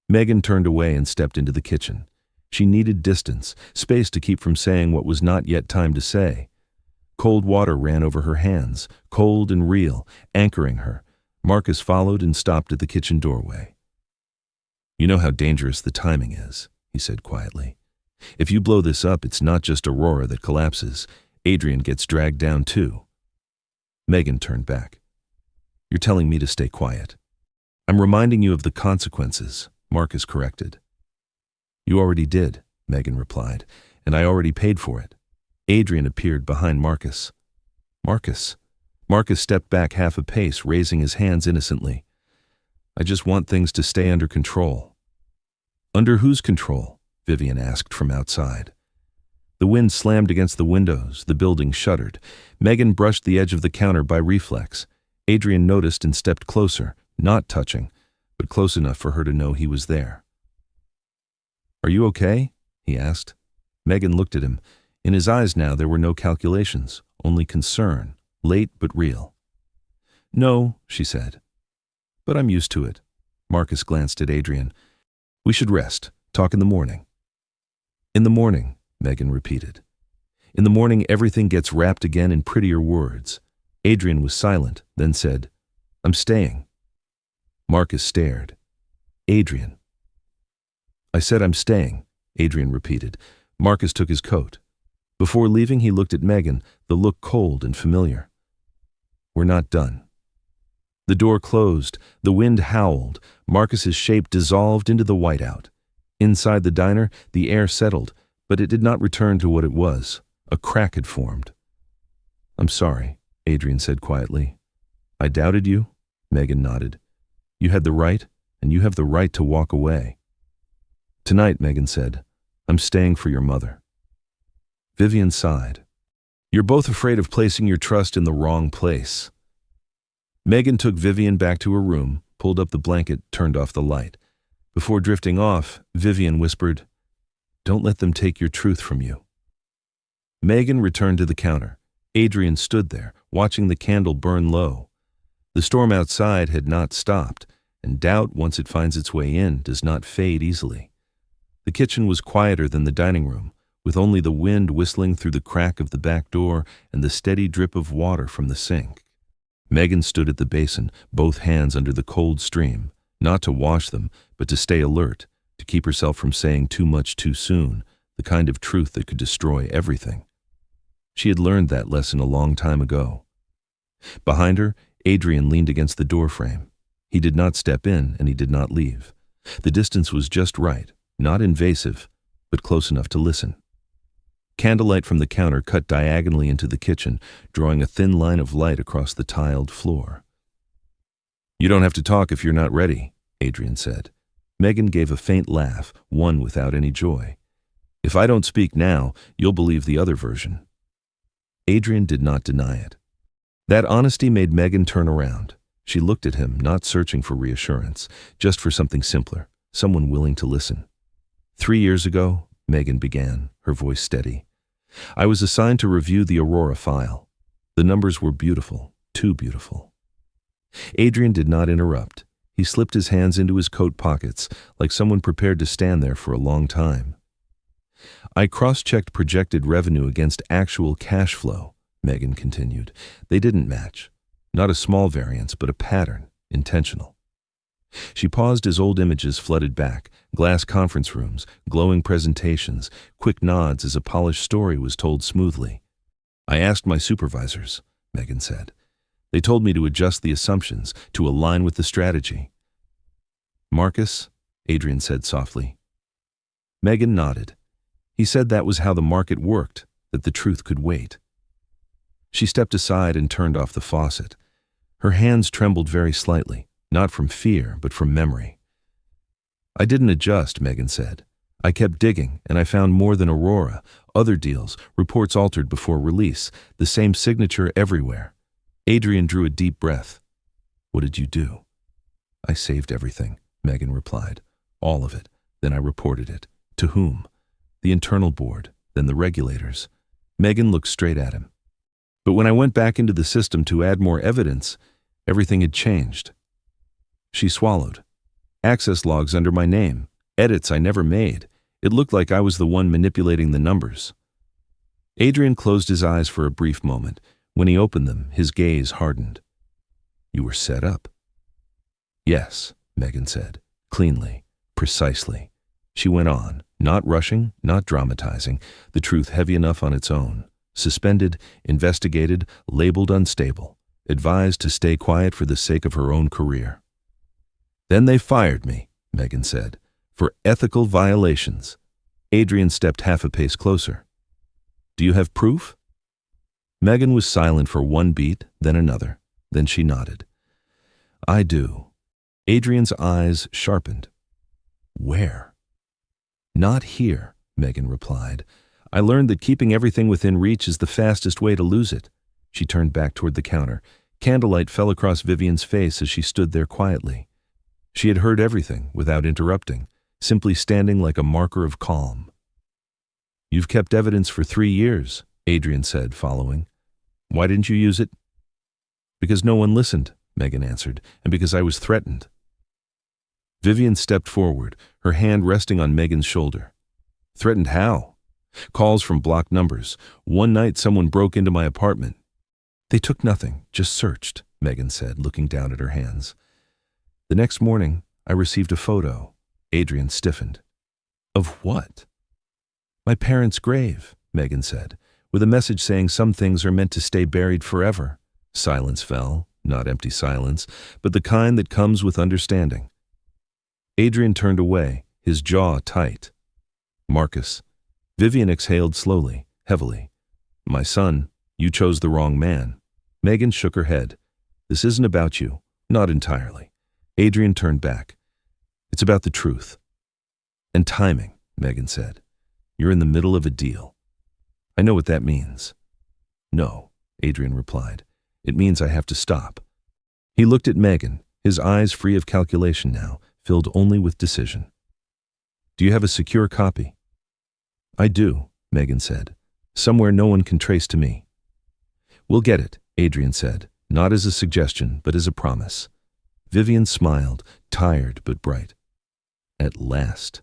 Megan turned away and stepped into the kitchen. She needed distance, space to keep from saying what was not yet time to say. Cold water ran over her hands, cold and real, anchoring her. Marcus followed and stopped at the kitchen doorway. You know how dangerous the timing is, he said quietly. If you blow this up, it's not just Aurora that collapses. Adrian gets dragged down too. Megan turned back. You're telling me to stay quiet. I'm reminding you of the consequences, Marcus corrected. You already did, Megan replied, and I already paid for it. Adrian appeared behind Marcus. Marcus. Marcus stepped back half a pace, raising his hands innocently. I just want things to stay under control. Under whose control? Vivian asked from outside. The wind slammed against the windows, the building shuddered. Megan brushed the edge of the counter by reflex. Adrian noticed and stepped closer, not touching, but close enough for her to know he was there. Are you okay? He asked. Megan looked at him. In his eyes now there were no calculations, only concern, late but real. No, she said. But I'm used to it. Marcus glanced at Adrian. We should rest, talk in the morning. In the morning, Megan repeated. In the morning everything gets wrapped again in prettier words. Adrian was silent, then said, I'm staying. Marcus stared. Adrian. I said I'm staying, Adrian repeated. Marcus took his coat. Before leaving he looked at Megan, the look cold and familiar. We're not done. The door closed, the wind howled, Marcus's shape dissolved into the whiteout. Inside the diner, the air settled, but it did not return to what it was. A crack had formed. I'm sorry, Adrian said quietly. I doubted you? Megan nodded. You had the right, and you have the right to walk away. Tonight, Megan said, I'm staying for your mother. Vivian sighed. You're both afraid of placing your trust in the wrong place. Megan took Vivian back to her room, pulled up the blanket, turned off the light. Before drifting off, Vivian whispered, Don't let them take your truth from you. Megan returned to the counter. Adrian stood there, watching the candle burn low. The storm outside had not stopped, and doubt, once it finds its way in, does not fade easily. The kitchen was quieter than the dining room, with only the wind whistling through the crack of the back door and the steady drip of water from the sink. Megan stood at the basin, both hands under the cold stream, not to wash them, but to stay alert, to keep herself from saying too much too soon, the kind of truth that could destroy everything. She had learned that lesson a long time ago. Behind her, Adrian leaned against the doorframe. He did not step in, and he did not leave. The distance was just right, not invasive, but close enough to listen. Candlelight from the counter cut diagonally into the kitchen, drawing a thin line of light across the tiled floor. You don't have to talk if you're not ready, Adrian said. Megan gave a faint laugh, one without any joy. If I don't speak now, you'll believe the other version. Adrian did not deny it. That honesty made Megan turn around. She looked at him, not searching for reassurance, just for something simpler, someone willing to listen. 3 years ago, Megan began, her voice steady, I was assigned to review the Aurora file. The numbers were beautiful, too beautiful. Adrian did not interrupt. He slipped his hands into his coat pockets, like someone prepared to stand there for a long time. I cross-checked projected revenue against actual cash flow, Megan continued. They didn't match. Not a small variance, but a pattern, intentional. She paused as old images flooded back, glass conference rooms, glowing presentations, quick nods as a polished story was told smoothly. I asked my supervisors, Megan said. They told me to adjust the assumptions, to align with the strategy. Marcus, Adrian said softly. Megan nodded. He said that was how the market worked, that the truth could wait. She stepped aside and turned off the faucet. Her hands trembled very slightly, not from fear, but from memory. I didn't adjust, Megan said. I kept digging, and I found more than Aurora, other deals, reports altered before release, the same signature everywhere. Adrian drew a deep breath. What did you do? I saved everything, Megan replied. All of it. Then I reported it. To whom? The internal board, then the regulators. Megan looked straight at him. But when I went back into the system to add more evidence, everything had changed. She swallowed. Access logs under my name, edits I never made. It looked like I was the one manipulating the numbers. Adrian closed his eyes for a brief moment. When he opened them, his gaze hardened. You were set up. Yes, Megan said, cleanly, precisely. She went on, not rushing, not dramatizing, the truth heavy enough on its own. Suspended, investigated, labeled unstable, advised to stay quiet for the sake of her own career. Then they fired me, Megan said. for ethical violations. Adrian stepped half a pace closer. Do you have proof? Megan was silent for one beat, then another. Then she nodded. I do. Adrian's eyes sharpened. Where? Not here, Megan replied. I learned that keeping everything within reach is the fastest way to lose it. She turned back toward the counter. Candlelight fell across Vivian's face as she stood there quietly. She had heard everything without interrupting, simply standing like a marker of calm. You've kept evidence for 3 years, Adrian said, following. Why didn't you use it? Because no one listened, Megan answered, and because I was threatened. Vivian stepped forward, her hand resting on Megan's shoulder. Threatened how? Calls from blocked numbers. One night someone broke into my apartment. They took nothing, just searched, Megan said, looking down at her hands. The next morning, I received a photo. Adrian stiffened. Of what? My parents' grave, Megan said, with a message saying some things are meant to stay buried forever. Silence fell, not empty silence, but the kind that comes with understanding. Adrian turned away, his jaw tight. Marcus. Vivian exhaled slowly, heavily. My son, you chose the wrong man. Megan shook her head. This isn't about you. Not entirely. Adrian turned back. It's about the truth. And timing, Megan said. You're in the middle of a deal. I know what that means. No, Adrian replied. It means I have to stop. He looked at Megan, his eyes free of calculation now, filled only with decision. Do you have a secure copy? I do, Megan said. Somewhere no one can trace to me. We'll get it, Adrian said, not as a suggestion, but as a promise. Vivian smiled, tired but bright. At last.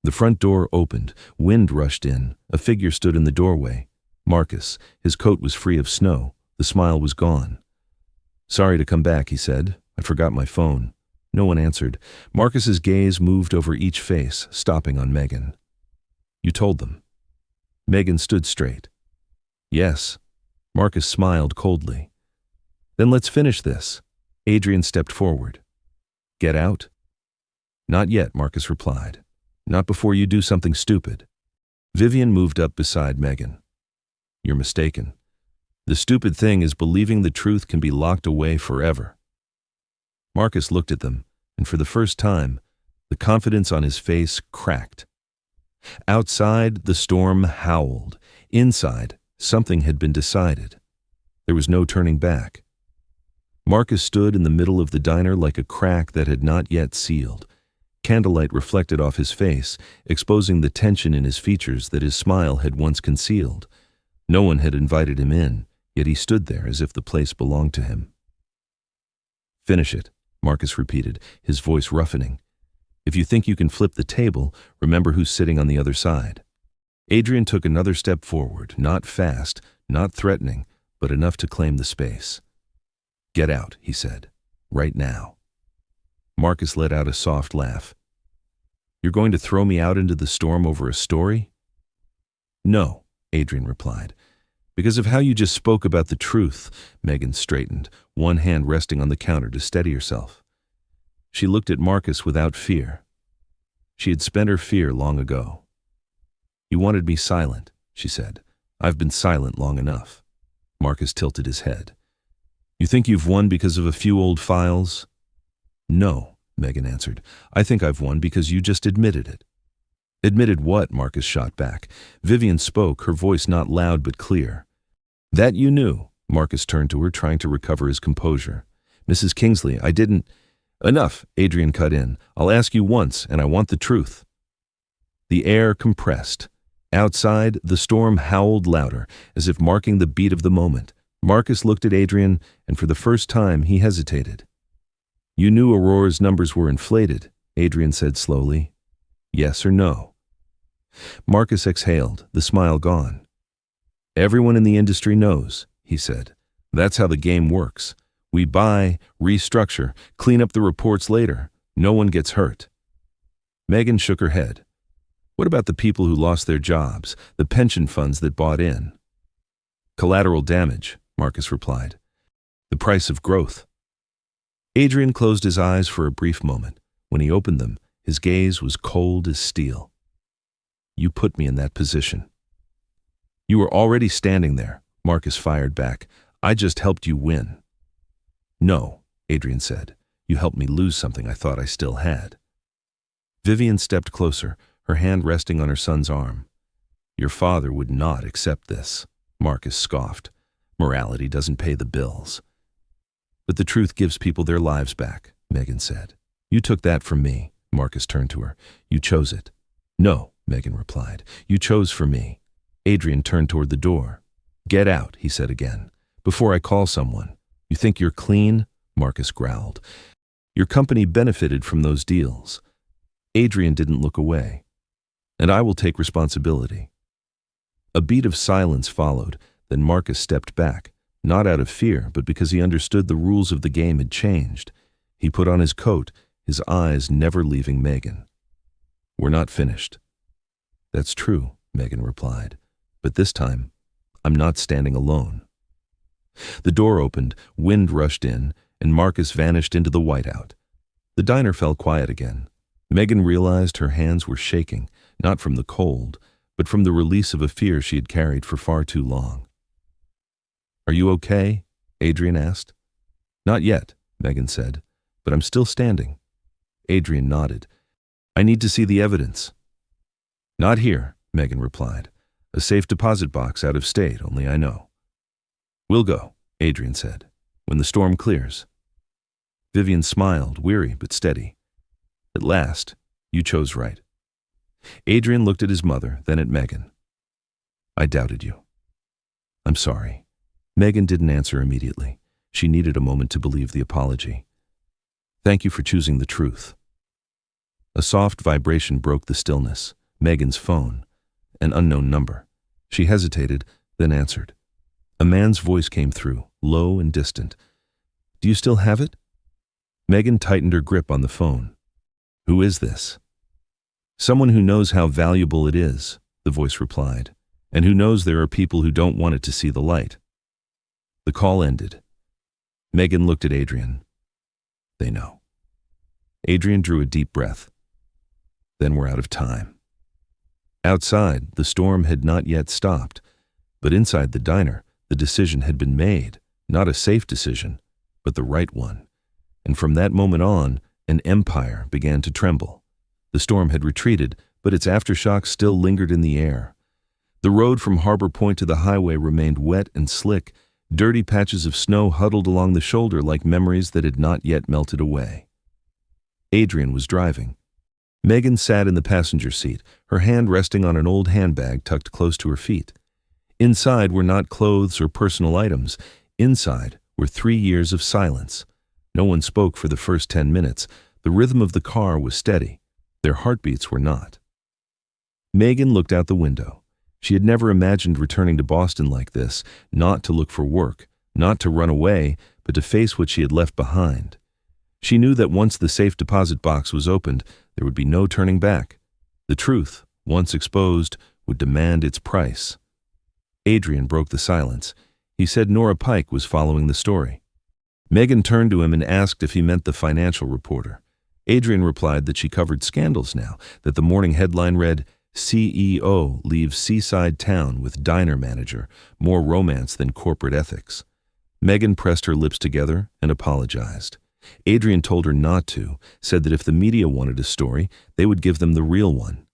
The front door opened, wind rushed in, a figure stood in the doorway. Marcus, his coat was free of snow, the smile was gone. Sorry to come back, he said. I forgot my phone. No one answered. Marcus's gaze moved over each face, stopping on Megan. You told them. Megan stood straight. Yes. Marcus smiled coldly. Then let's finish this. Adrian stepped forward. Get out? Not yet, Marcus replied. Not before you do something stupid. Vivian moved up beside Megan. You're mistaken. The stupid thing is believing the truth can be locked away forever. Marcus looked at them, and for the first time, the confidence on his face cracked. Outside, the storm howled. Inside, something had been decided. There was no turning back. Marcus stood in the middle of the diner like a crack that had not yet sealed. Candlelight reflected off his face, exposing the tension in his features that his smile had once concealed. No one had invited him in, yet he stood there as if the place belonged to him. Finish it, Marcus repeated, his voice roughening. If you think you can flip the table, remember who's sitting on the other side. Adrian took another step forward, not fast, not threatening, but enough to claim the space. Get out, he said, right now. Marcus let out a soft laugh. You're going to throw me out into the storm over a story? No, Adrian replied. Because of how you just spoke about the truth, Megan straightened, one hand resting on the counter to steady herself. She looked at Marcus without fear. She had spent her fear long ago. You wanted me silent, she said. I've been silent long enough. Marcus tilted his head. You think you've won because of a few old files? No, Megan answered. I think I've won because you just admitted it. Admitted what? Marcus shot back. Vivian spoke, her voice not loud but clear. That you knew. Marcus turned to her, trying to recover his composure. Mrs. Kingsley, I didn't... Enough, Adrian cut in. I'll ask you once, and I want the truth. The air compressed. Outside, the storm howled louder, as if marking the beat of the moment. Marcus looked at Adrian, and for the first time he hesitated. You knew Aurora's numbers were inflated, Adrian said slowly. Yes or no? Marcus exhaled, the smile gone. Everyone in the industry knows, he said. That's how the game works. We buy, restructure, clean up the reports later. No one gets hurt. Megan shook her head. What about the people who lost their jobs, the pension funds that bought in? Collateral damage, Marcus replied. The price of growth. Adrian closed his eyes for a brief moment. When he opened them, His gaze was cold as steel. You put me in that position. You were already standing there, Marcus fired back. I just helped you win. No, Adrian said. You helped me lose something I thought I still had. Vivian stepped closer, her hand resting on her son's arm. Your father would not accept this, Marcus scoffed. Morality doesn't pay the bills. But the truth gives people their lives back, Megan said. You took that from me, Marcus turned to her. You chose it. No, Megan replied. You chose for me. Adrian turned toward the door. Get out, he said again, before I call someone. You think you're clean? Marcus growled. Your company benefited from those deals. Adrian didn't look away. And I will take responsibility. A beat of silence followed, then Marcus stepped back, not out of fear, but because he understood the rules of the game had changed. He put on his coat, his eyes never leaving Megan. We're not finished. That's true, Megan replied, but this time, I'm not standing alone. The door opened, wind rushed in, and Marcus vanished into the whiteout. The diner fell quiet again. Megan realized her hands were shaking, not from the cold, but from the release of a fear she had carried for far too long. Are you okay? Adrian asked. Not yet, Megan said, but I'm still standing. Adrian nodded. I need to see the evidence. Not here, Megan replied. A safe deposit box out of state, only I know. We'll go, Adrian said, when the storm clears. Vivian smiled, weary but steady. At last, you chose right. Adrian looked at his mother, then at Megan. I doubted you. I'm sorry. Megan didn't answer immediately. She needed a moment to believe the apology. Thank you for choosing the truth. A soft vibration broke the stillness. Megan's phone. An unknown number. She hesitated, then answered. A man's voice came through, low and distant. Do you still have it? Megan tightened her grip on the phone. Who is this? Someone who knows how valuable it is, the voice replied, and who knows there are people who don't want it to see the light. The call ended. Megan looked at Adrian. They know. Adrian drew a deep breath. Then we're out of time. Outside, the storm had not yet stopped, but inside the diner, the decision had been made, not a safe decision, but the right one. And from that moment on, an empire began to tremble. The storm had retreated, but its aftershocks still lingered in the air. The road from Harbor Point to the highway remained wet and slick. Dirty patches of snow huddled along the shoulder like memories that had not yet melted away. Adrian was driving. Megan sat in the passenger seat, her hand resting on an old handbag tucked close to her feet. Inside were not clothes or personal items. Inside were 3 years of silence. No one spoke for the first 10 minutes. The rhythm of the car was steady. Their heartbeats were not. Megan looked out the window. She had never imagined returning to Boston like this, not to look for work, not to run away, but to face what she had left behind. She knew that once the safe deposit box was opened, there would be no turning back. The truth, once exposed, would demand its price. Adrian broke the silence. He said Nora Pike was following the story. Megan turned to him and asked if he meant the financial reporter. Adrian replied that she covered scandals now, that the morning headline read, CEO leaves seaside town with diner manager, more romance than corporate ethics. Megan pressed her lips together and apologized. Adrian told her not to, said that if the media wanted a story, they would give them the real one.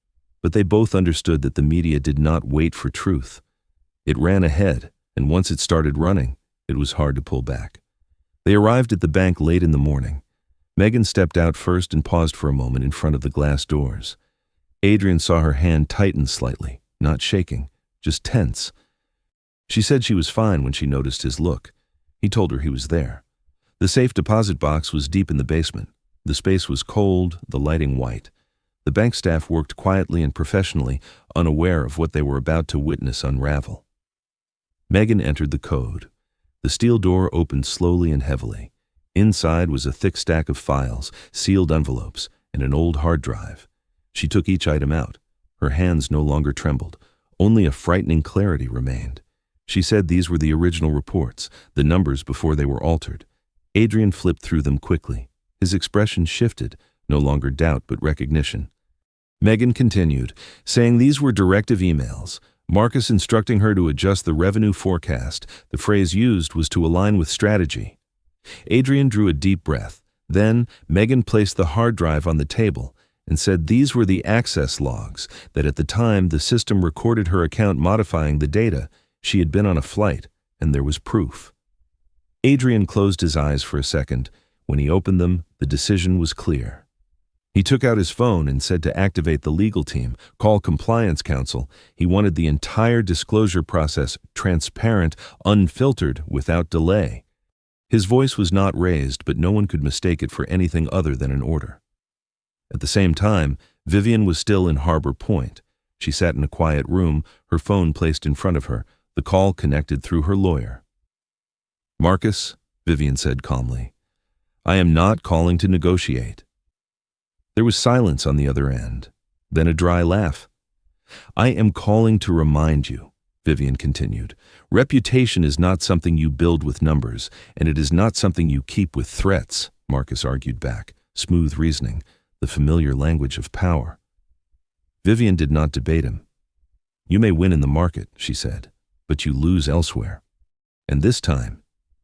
But they both understood that the media did not wait for truth. It ran ahead, and once it started running, it was hard to pull back. They arrived at the bank late in the morning. Megan stepped out first and paused for a moment in front of the glass doors. Adrian saw her hand tighten slightly, not shaking, just tense. She said she was fine when she noticed his look. He told her he was there. The safe deposit box was deep in the basement. The space was cold, the lighting white. The bank staff worked quietly and professionally, unaware of what they were about to witness unravel. Megan entered the code. The steel door opened slowly and heavily. Inside was a thick stack of files, sealed envelopes, and an old hard drive. She took each item out. Her hands no longer trembled. Only a frightening clarity remained. She said these were the original reports, the numbers before they were altered. Adrian flipped through them quickly. His expression shifted, No longer doubt, but recognition. Megan continued, saying these were directive emails. Marcus instructing her to adjust the revenue forecast. The phrase used was to align with strategy. Adrian drew a deep breath. Then, Megan placed the hard drive on the table and said these were the access logs, that at the time the system recorded her account modifying the data. She had been on a flight, and there was proof. Adrian closed his eyes for a second. When he opened them, the decision was clear. He took out his phone and said to activate the legal team, call compliance counsel. He wanted the entire disclosure process transparent, unfiltered, without delay. His voice was not raised, but no one could mistake it for anything other than an order. At the same time, Vivian was still in Harbor Point. She sat in a quiet room, her phone placed in front of her, the call connected through her lawyer. Marcus, Vivian said calmly, I am not calling to negotiate. There was silence on the other end, then a dry laugh. I am calling to remind you, Vivian continued. Reputation is not something you build with numbers, and it is not something you keep with threats, Marcus argued back, smooth reasoning, the familiar language of power. Vivian did not debate him. You may win in the market, she said, but you lose elsewhere. And this time,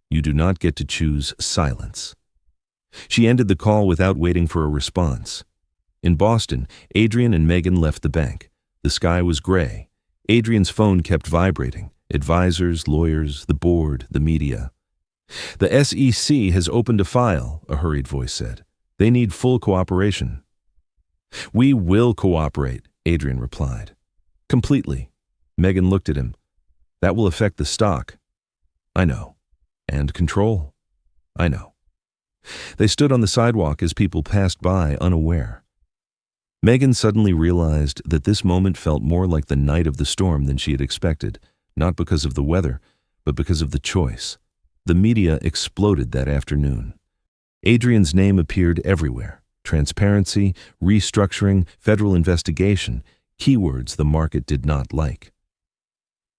you do not get to choose silence. She ended the call without waiting for a response. In Boston, Adrian and Megan left the bank. The sky was gray. Adrian's phone kept vibrating. Advisors, lawyers, the board, the media. The SEC has opened a file, a hurried voice said. They need full cooperation. We will cooperate, Adrian replied. Completely. Megan looked at him. That will affect the stock. I know. And control. I know. They stood on the sidewalk as people passed by, unaware. Megan suddenly realized that this moment felt more like the night of the storm than she had expected, not because of the weather, but because of the choice. The media exploded that afternoon. Adrian's name appeared everywhere. Transparency, restructuring, federal investigation, keywords the market did not like.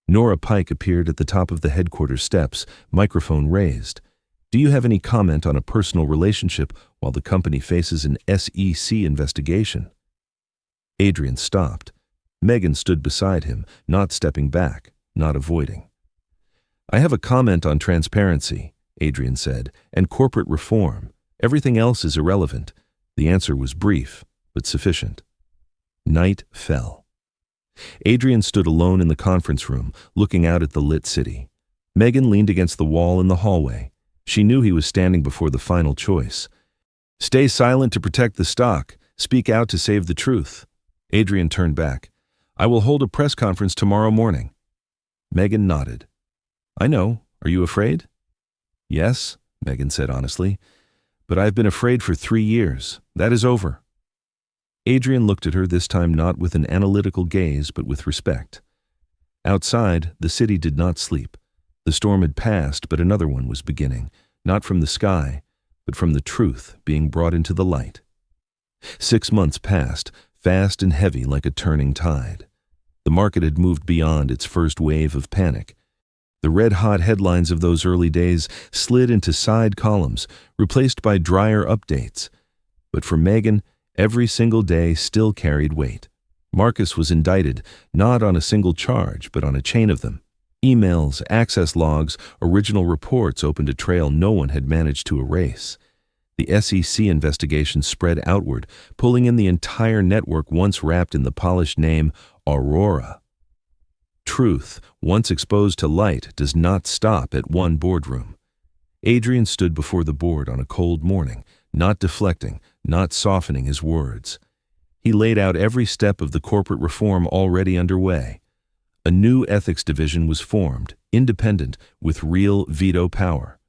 Nora Pike appeared at the top of the headquarters steps, microphone raised. Do you have any comment on a personal relationship while the company faces an SEC investigation? Adrian stopped. Megan stood beside him, not stepping back, not avoiding. I have a comment on transparency, Adrian said, and corporate reform. Everything else is irrelevant. The answer was brief, but sufficient. Night fell. Adrian stood alone in the conference room, looking out at the lit city. Megan leaned against the wall in the hallway. She knew he was standing before the final choice. Stay silent to protect the stock. Speak out to save the truth. Adrian turned back. I will hold a press conference tomorrow morning. Megan nodded. I know. Are you afraid? Yes, Megan said honestly. But I've been afraid for 3 years. That is over. Adrian looked at her, this time not with an analytical gaze, but with respect. Outside, the city did not sleep. The storm had passed, but another one was beginning, not from the sky, but from the truth being brought into the light. 6 months passed, fast and heavy like a turning tide. The market had moved beyond its first wave of panic. The red-hot headlines of those early days slid into side columns, replaced by drier updates. But for Megan, every single day still carried weight. Marcus was indicted, not on a single charge, but on a chain of them. Emails, access logs, original reports opened a trail no one had managed to erase. The SEC investigation spread outward, pulling in the entire network once wrapped in the polished name Aurora. Truth, once exposed to light, does not stop at one boardroom. Adrian stood before the board on a cold morning, not deflecting, not softening his words. He laid out every step of the corporate reform already underway. A new ethics division was formed, independent, with real veto power.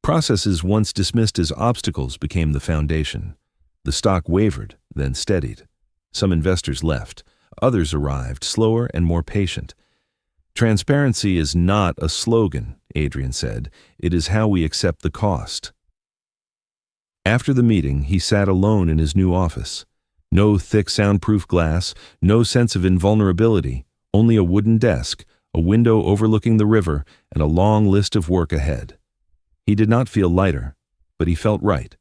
Processes once dismissed as obstacles became the foundation. The stock wavered, then steadied. Some investors left. Others arrived, slower and more patient. Transparency is not a slogan, Adrian said. It is how we accept the cost. After the meeting, he sat alone in his new office. No thick soundproof glass, no sense of invulnerability, only a wooden desk, a window overlooking the river, and a long list of work ahead. He did not feel lighter, but he felt right.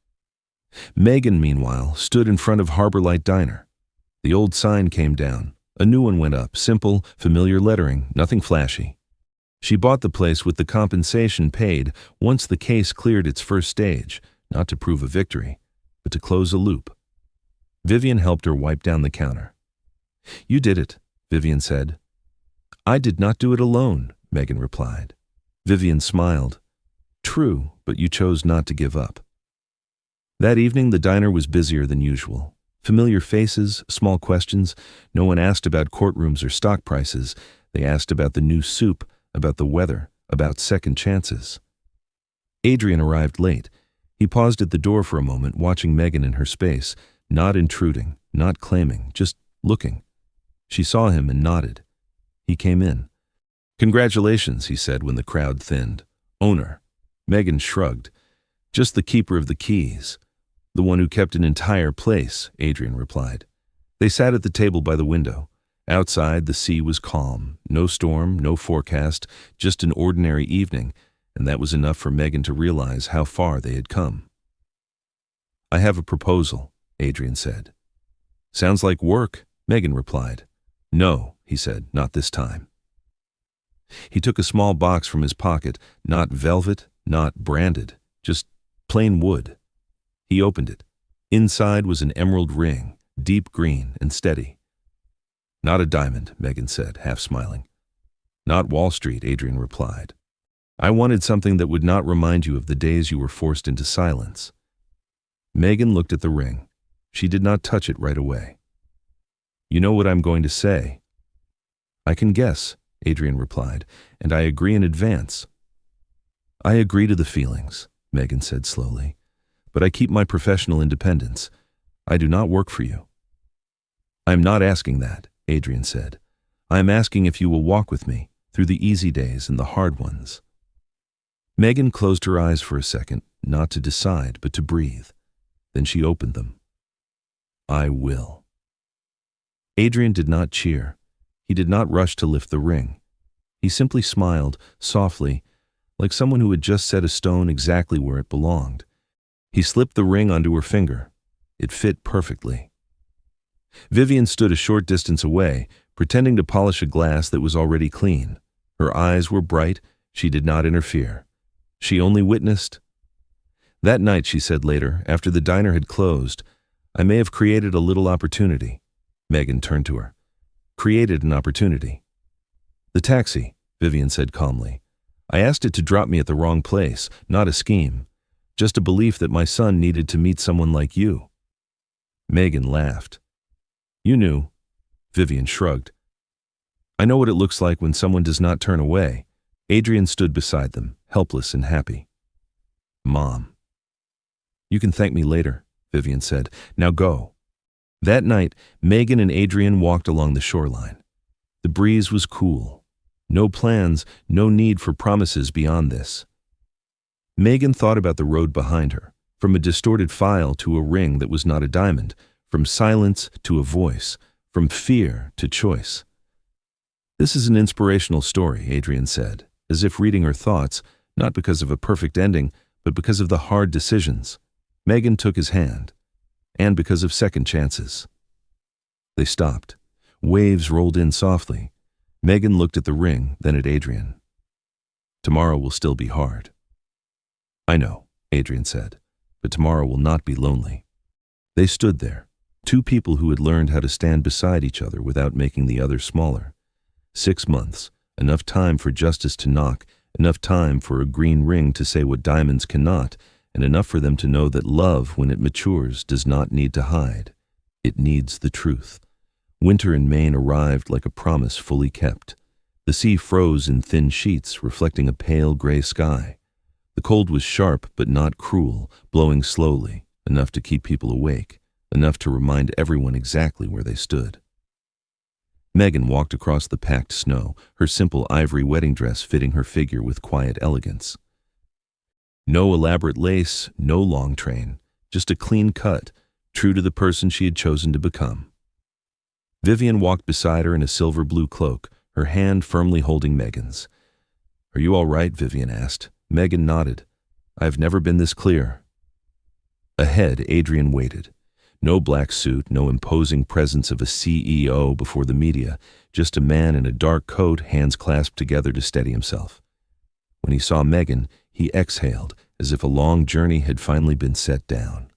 Megan, meanwhile, stood in front of Harbor Light Diner. The old sign came down. A new one went up, simple, familiar lettering, nothing flashy. She bought the place with the compensation paid once the case cleared its first stage, not to prove a victory, but to close a loop. Vivian helped her wipe down the counter. "You did it," Vivian said. "I did not do it alone," Megan replied. Vivian smiled. "True, but you chose not to give up." That evening, the diner was busier than usual. Familiar faces, small questions. No one asked about courtrooms or stock prices. They asked about the new soup, about the weather, about second chances. Adrian arrived late. He paused at the door for a moment, watching Megan in her space, not intruding, not claiming, just looking. She saw him and nodded. He came in. "Congratulations," he said when the crowd thinned. "Owner." Megan shrugged. "Just the keeper of the keys." "The one who kept an entire place," Adrian replied. They sat at the table by the window. Outside, the sea was calm. No storm, no forecast, just an ordinary evening, and that was enough for Megan to realize how far they had come. "I have a proposal," Adrian said. "Sounds like work," Megan replied. "No," he said, "not this time." He took a small box from his pocket, not velvet, not branded, just plain wood. He opened it. Inside was an emerald ring, deep green and steady. "Not a diamond," Megan said, half smiling. "Not Wall Street," Adrian replied. "I wanted something that would not remind you of the days you were forced into silence." Megan looked at the ring. She did not touch it right away. "You know what I'm going to say." "I can guess," Adrian replied, "and I agree in advance." "I agree to the feelings," Megan said slowly, "but I keep my professional independence. I do not work for you." "I am not asking that," Adrian said. "I am asking if you will walk with me through the easy days and the hard ones." Megan closed her eyes for a second, not to decide, but to breathe. Then she opened them. "I will." Adrian did not cheer. He did not rush to lift the ring. He simply smiled, softly, like someone who had just set a stone exactly where it belonged. He slipped the ring onto her finger. It fit perfectly. Vivian stood a short distance away, pretending to polish a glass that was already clean. Her eyes were bright. She did not interfere. She only witnessed. "That night," she said later, after the diner had closed, "I may have created a little opportunity." Megan turned to her. "Created an opportunity." "The taxi," Vivian said calmly. "I asked it to drop me at the wrong place, not a scheme. Just a belief that my son needed to meet someone like you." Megan laughed. "You knew." Vivian shrugged. "I know what it looks like when someone does not turn away." Adrian stood beside them, helpless and happy. "Mom." "You can thank me later," Vivian said. "Now go." That night, Megan and Adrian walked along the shoreline. The breeze was cool. No plans, no need for promises beyond this. Megan thought about the road behind her, from a distorted file to a ring that was not a diamond, from silence to a voice, from fear to choice. "This is an inspirational story," Adrian said, as if reading her thoughts, not because of a perfect ending, but because of the hard decisions. Megan took his hand, and because of second chances. They stopped. Waves rolled in softly. Megan looked at the ring, then at Adrian. "Tomorrow will still be hard." "I know," Adrian said, "but tomorrow will not be lonely." They stood there, two people who had learned how to stand beside each other without making the other smaller. 6 months, enough time for justice to knock, enough time for a green ring to say what diamonds cannot, and enough for them to know that love, when it matures, does not need to hide. It needs the truth. Winter in Maine arrived like a promise fully kept. The sea froze in thin sheets, reflecting a pale gray sky. The cold was sharp but not cruel, blowing slowly, enough to keep people awake, enough to remind everyone exactly where they stood. Megan walked across the packed snow, her simple ivory wedding dress fitting her figure with quiet elegance. No elaborate lace, no long train, just a clean cut, true to the person she had chosen to become. Vivian walked beside her in a silver blue cloak, her hand firmly holding Megan's. "Are you all right?" Vivian asked. Megan nodded. "I have never been this clear." Ahead, Adrian waited. No black suit, no imposing presence of a CEO before the media, just a man in a dark coat, hands clasped together to steady himself. When he saw Megan, he exhaled, as if a long journey had finally been set down.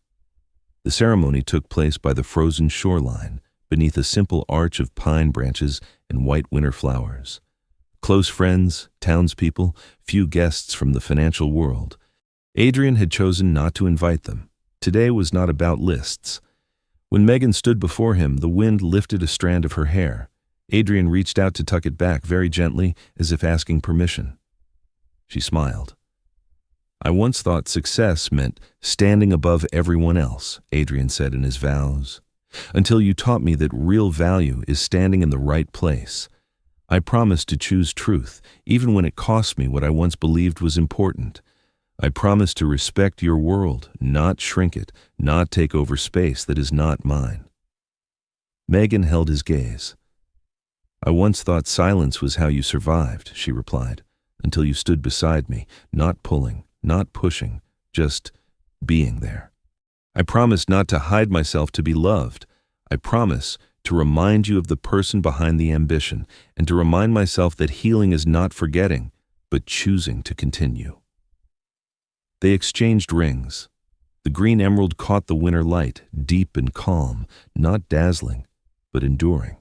The ceremony took place by the frozen shoreline, beneath a simple arch of pine branches and white winter flowers. Close friends, townspeople, few guests from the financial world. Adrian had chosen not to invite them. Today was not about lists. When Megan stood before him, the wind lifted a strand of her hair. Adrian reached out to tuck it back very gently, as if asking permission. She smiled. "I once thought success meant standing above everyone else," Adrian said in his vows, "until you taught me that real value is standing in the right place. I promised to choose truth, even when it cost me what I once believed was important. I promise to respect your world, not shrink it, not take over space that is not mine." Megan held his gaze. "I once thought silence was how you survived," she replied, "until you stood beside me, not pulling, not pushing, just being there. I promise not to hide myself to be loved. I promise to remind you of the person behind the ambition, and to remind myself that healing is not forgetting, but choosing to continue." They exchanged rings. The green emerald caught the winter light, deep and calm, not dazzling, but enduring.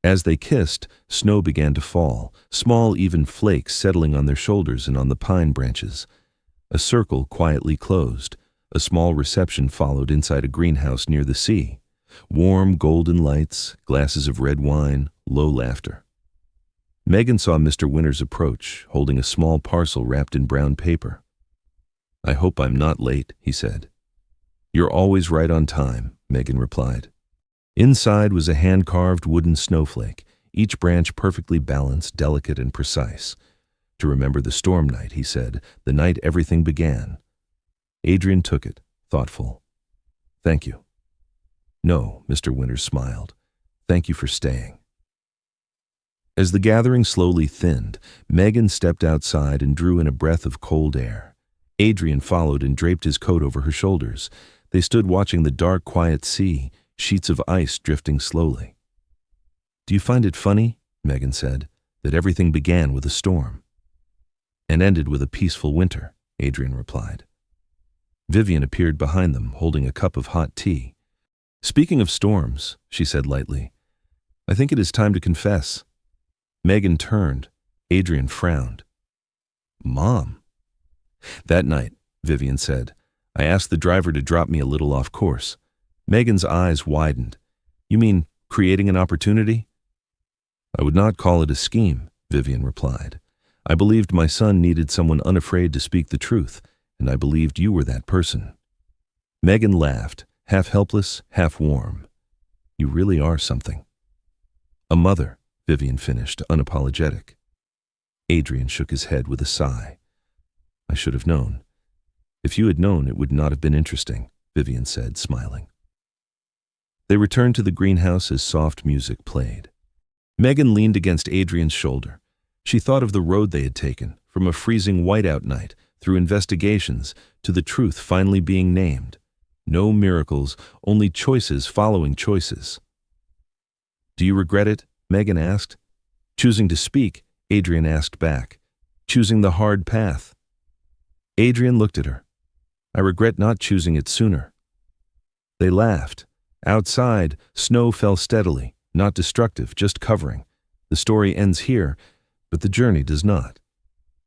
As they kissed, snow began to fall, small even flakes settling on their shoulders and on the pine branches. A circle quietly closed. A small reception followed inside a greenhouse near the sea. Warm golden lights, glasses of red wine, low laughter. Megan saw Mr. Winters approach, holding a small parcel wrapped in brown paper. "I hope I'm not late," he said. "You're always right on time," Megan replied. Inside was a hand-carved wooden snowflake, each branch perfectly balanced, delicate, and precise. "To remember the storm night," he said, "the night everything began." Adrian took it, thoughtful. "Thank you." "No," Mr. Winters smiled. "Thank you for staying." As the gathering slowly thinned, Megan stepped outside and drew in a breath of cold air. Adrian followed and draped his coat over her shoulders. They stood watching the dark, quiet sea, sheets of ice drifting slowly. "Do you find it funny," Megan said, "that everything began with a storm?" "And ended with a peaceful winter," Adrian replied. Vivian appeared behind them, holding a cup of hot tea. "Speaking of storms," she said lightly, "I think it is time to confess." Megan turned. Adrian frowned. "Mom." "That night," Vivian said, "I asked the driver to drop me a little off course." Megan's eyes widened. "You mean creating an opportunity?" "I would not call it a scheme," Vivian replied. "I believed my son needed someone unafraid to speak the truth, and I believed you were that person." Megan laughed, half helpless, half warm. "You really are something." "A mother," Vivian finished, unapologetic. Adrian shook his head with a sigh. "I should have known." "If you had known, it would not have been interesting," Vivian said, smiling. They returned to the greenhouse as soft music played. Megan leaned against Adrian's shoulder. She thought of the road they had taken, from a freezing whiteout night, through investigations, to the truth finally being named. No miracles, only choices following choices. "Do you regret it?" Megan asked. "Choosing to speak," Adrian asked back. "Choosing the hard path." Adrian looked at her. "I regret not choosing it sooner." They laughed. Outside, snow fell steadily, not destructive, just covering. The story ends here, but the journey does not.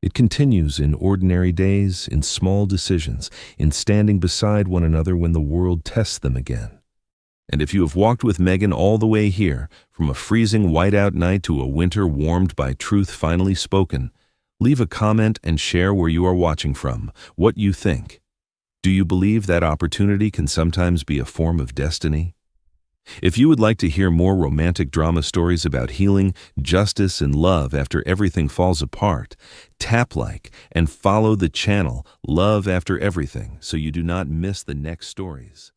It continues in ordinary days, in small decisions, in standing beside one another when the world tests them again. And if you have walked with Megan all the way here, from a freezing whiteout night to a winter warmed by truth finally spoken, leave a comment and share where you are watching from, what you think. Do you believe that opportunity can sometimes be a form of destiny? If you would like to hear more romantic drama stories about healing, justice, and love after everything falls apart, tap like and follow the channel Love After Everything so you do not miss the next stories.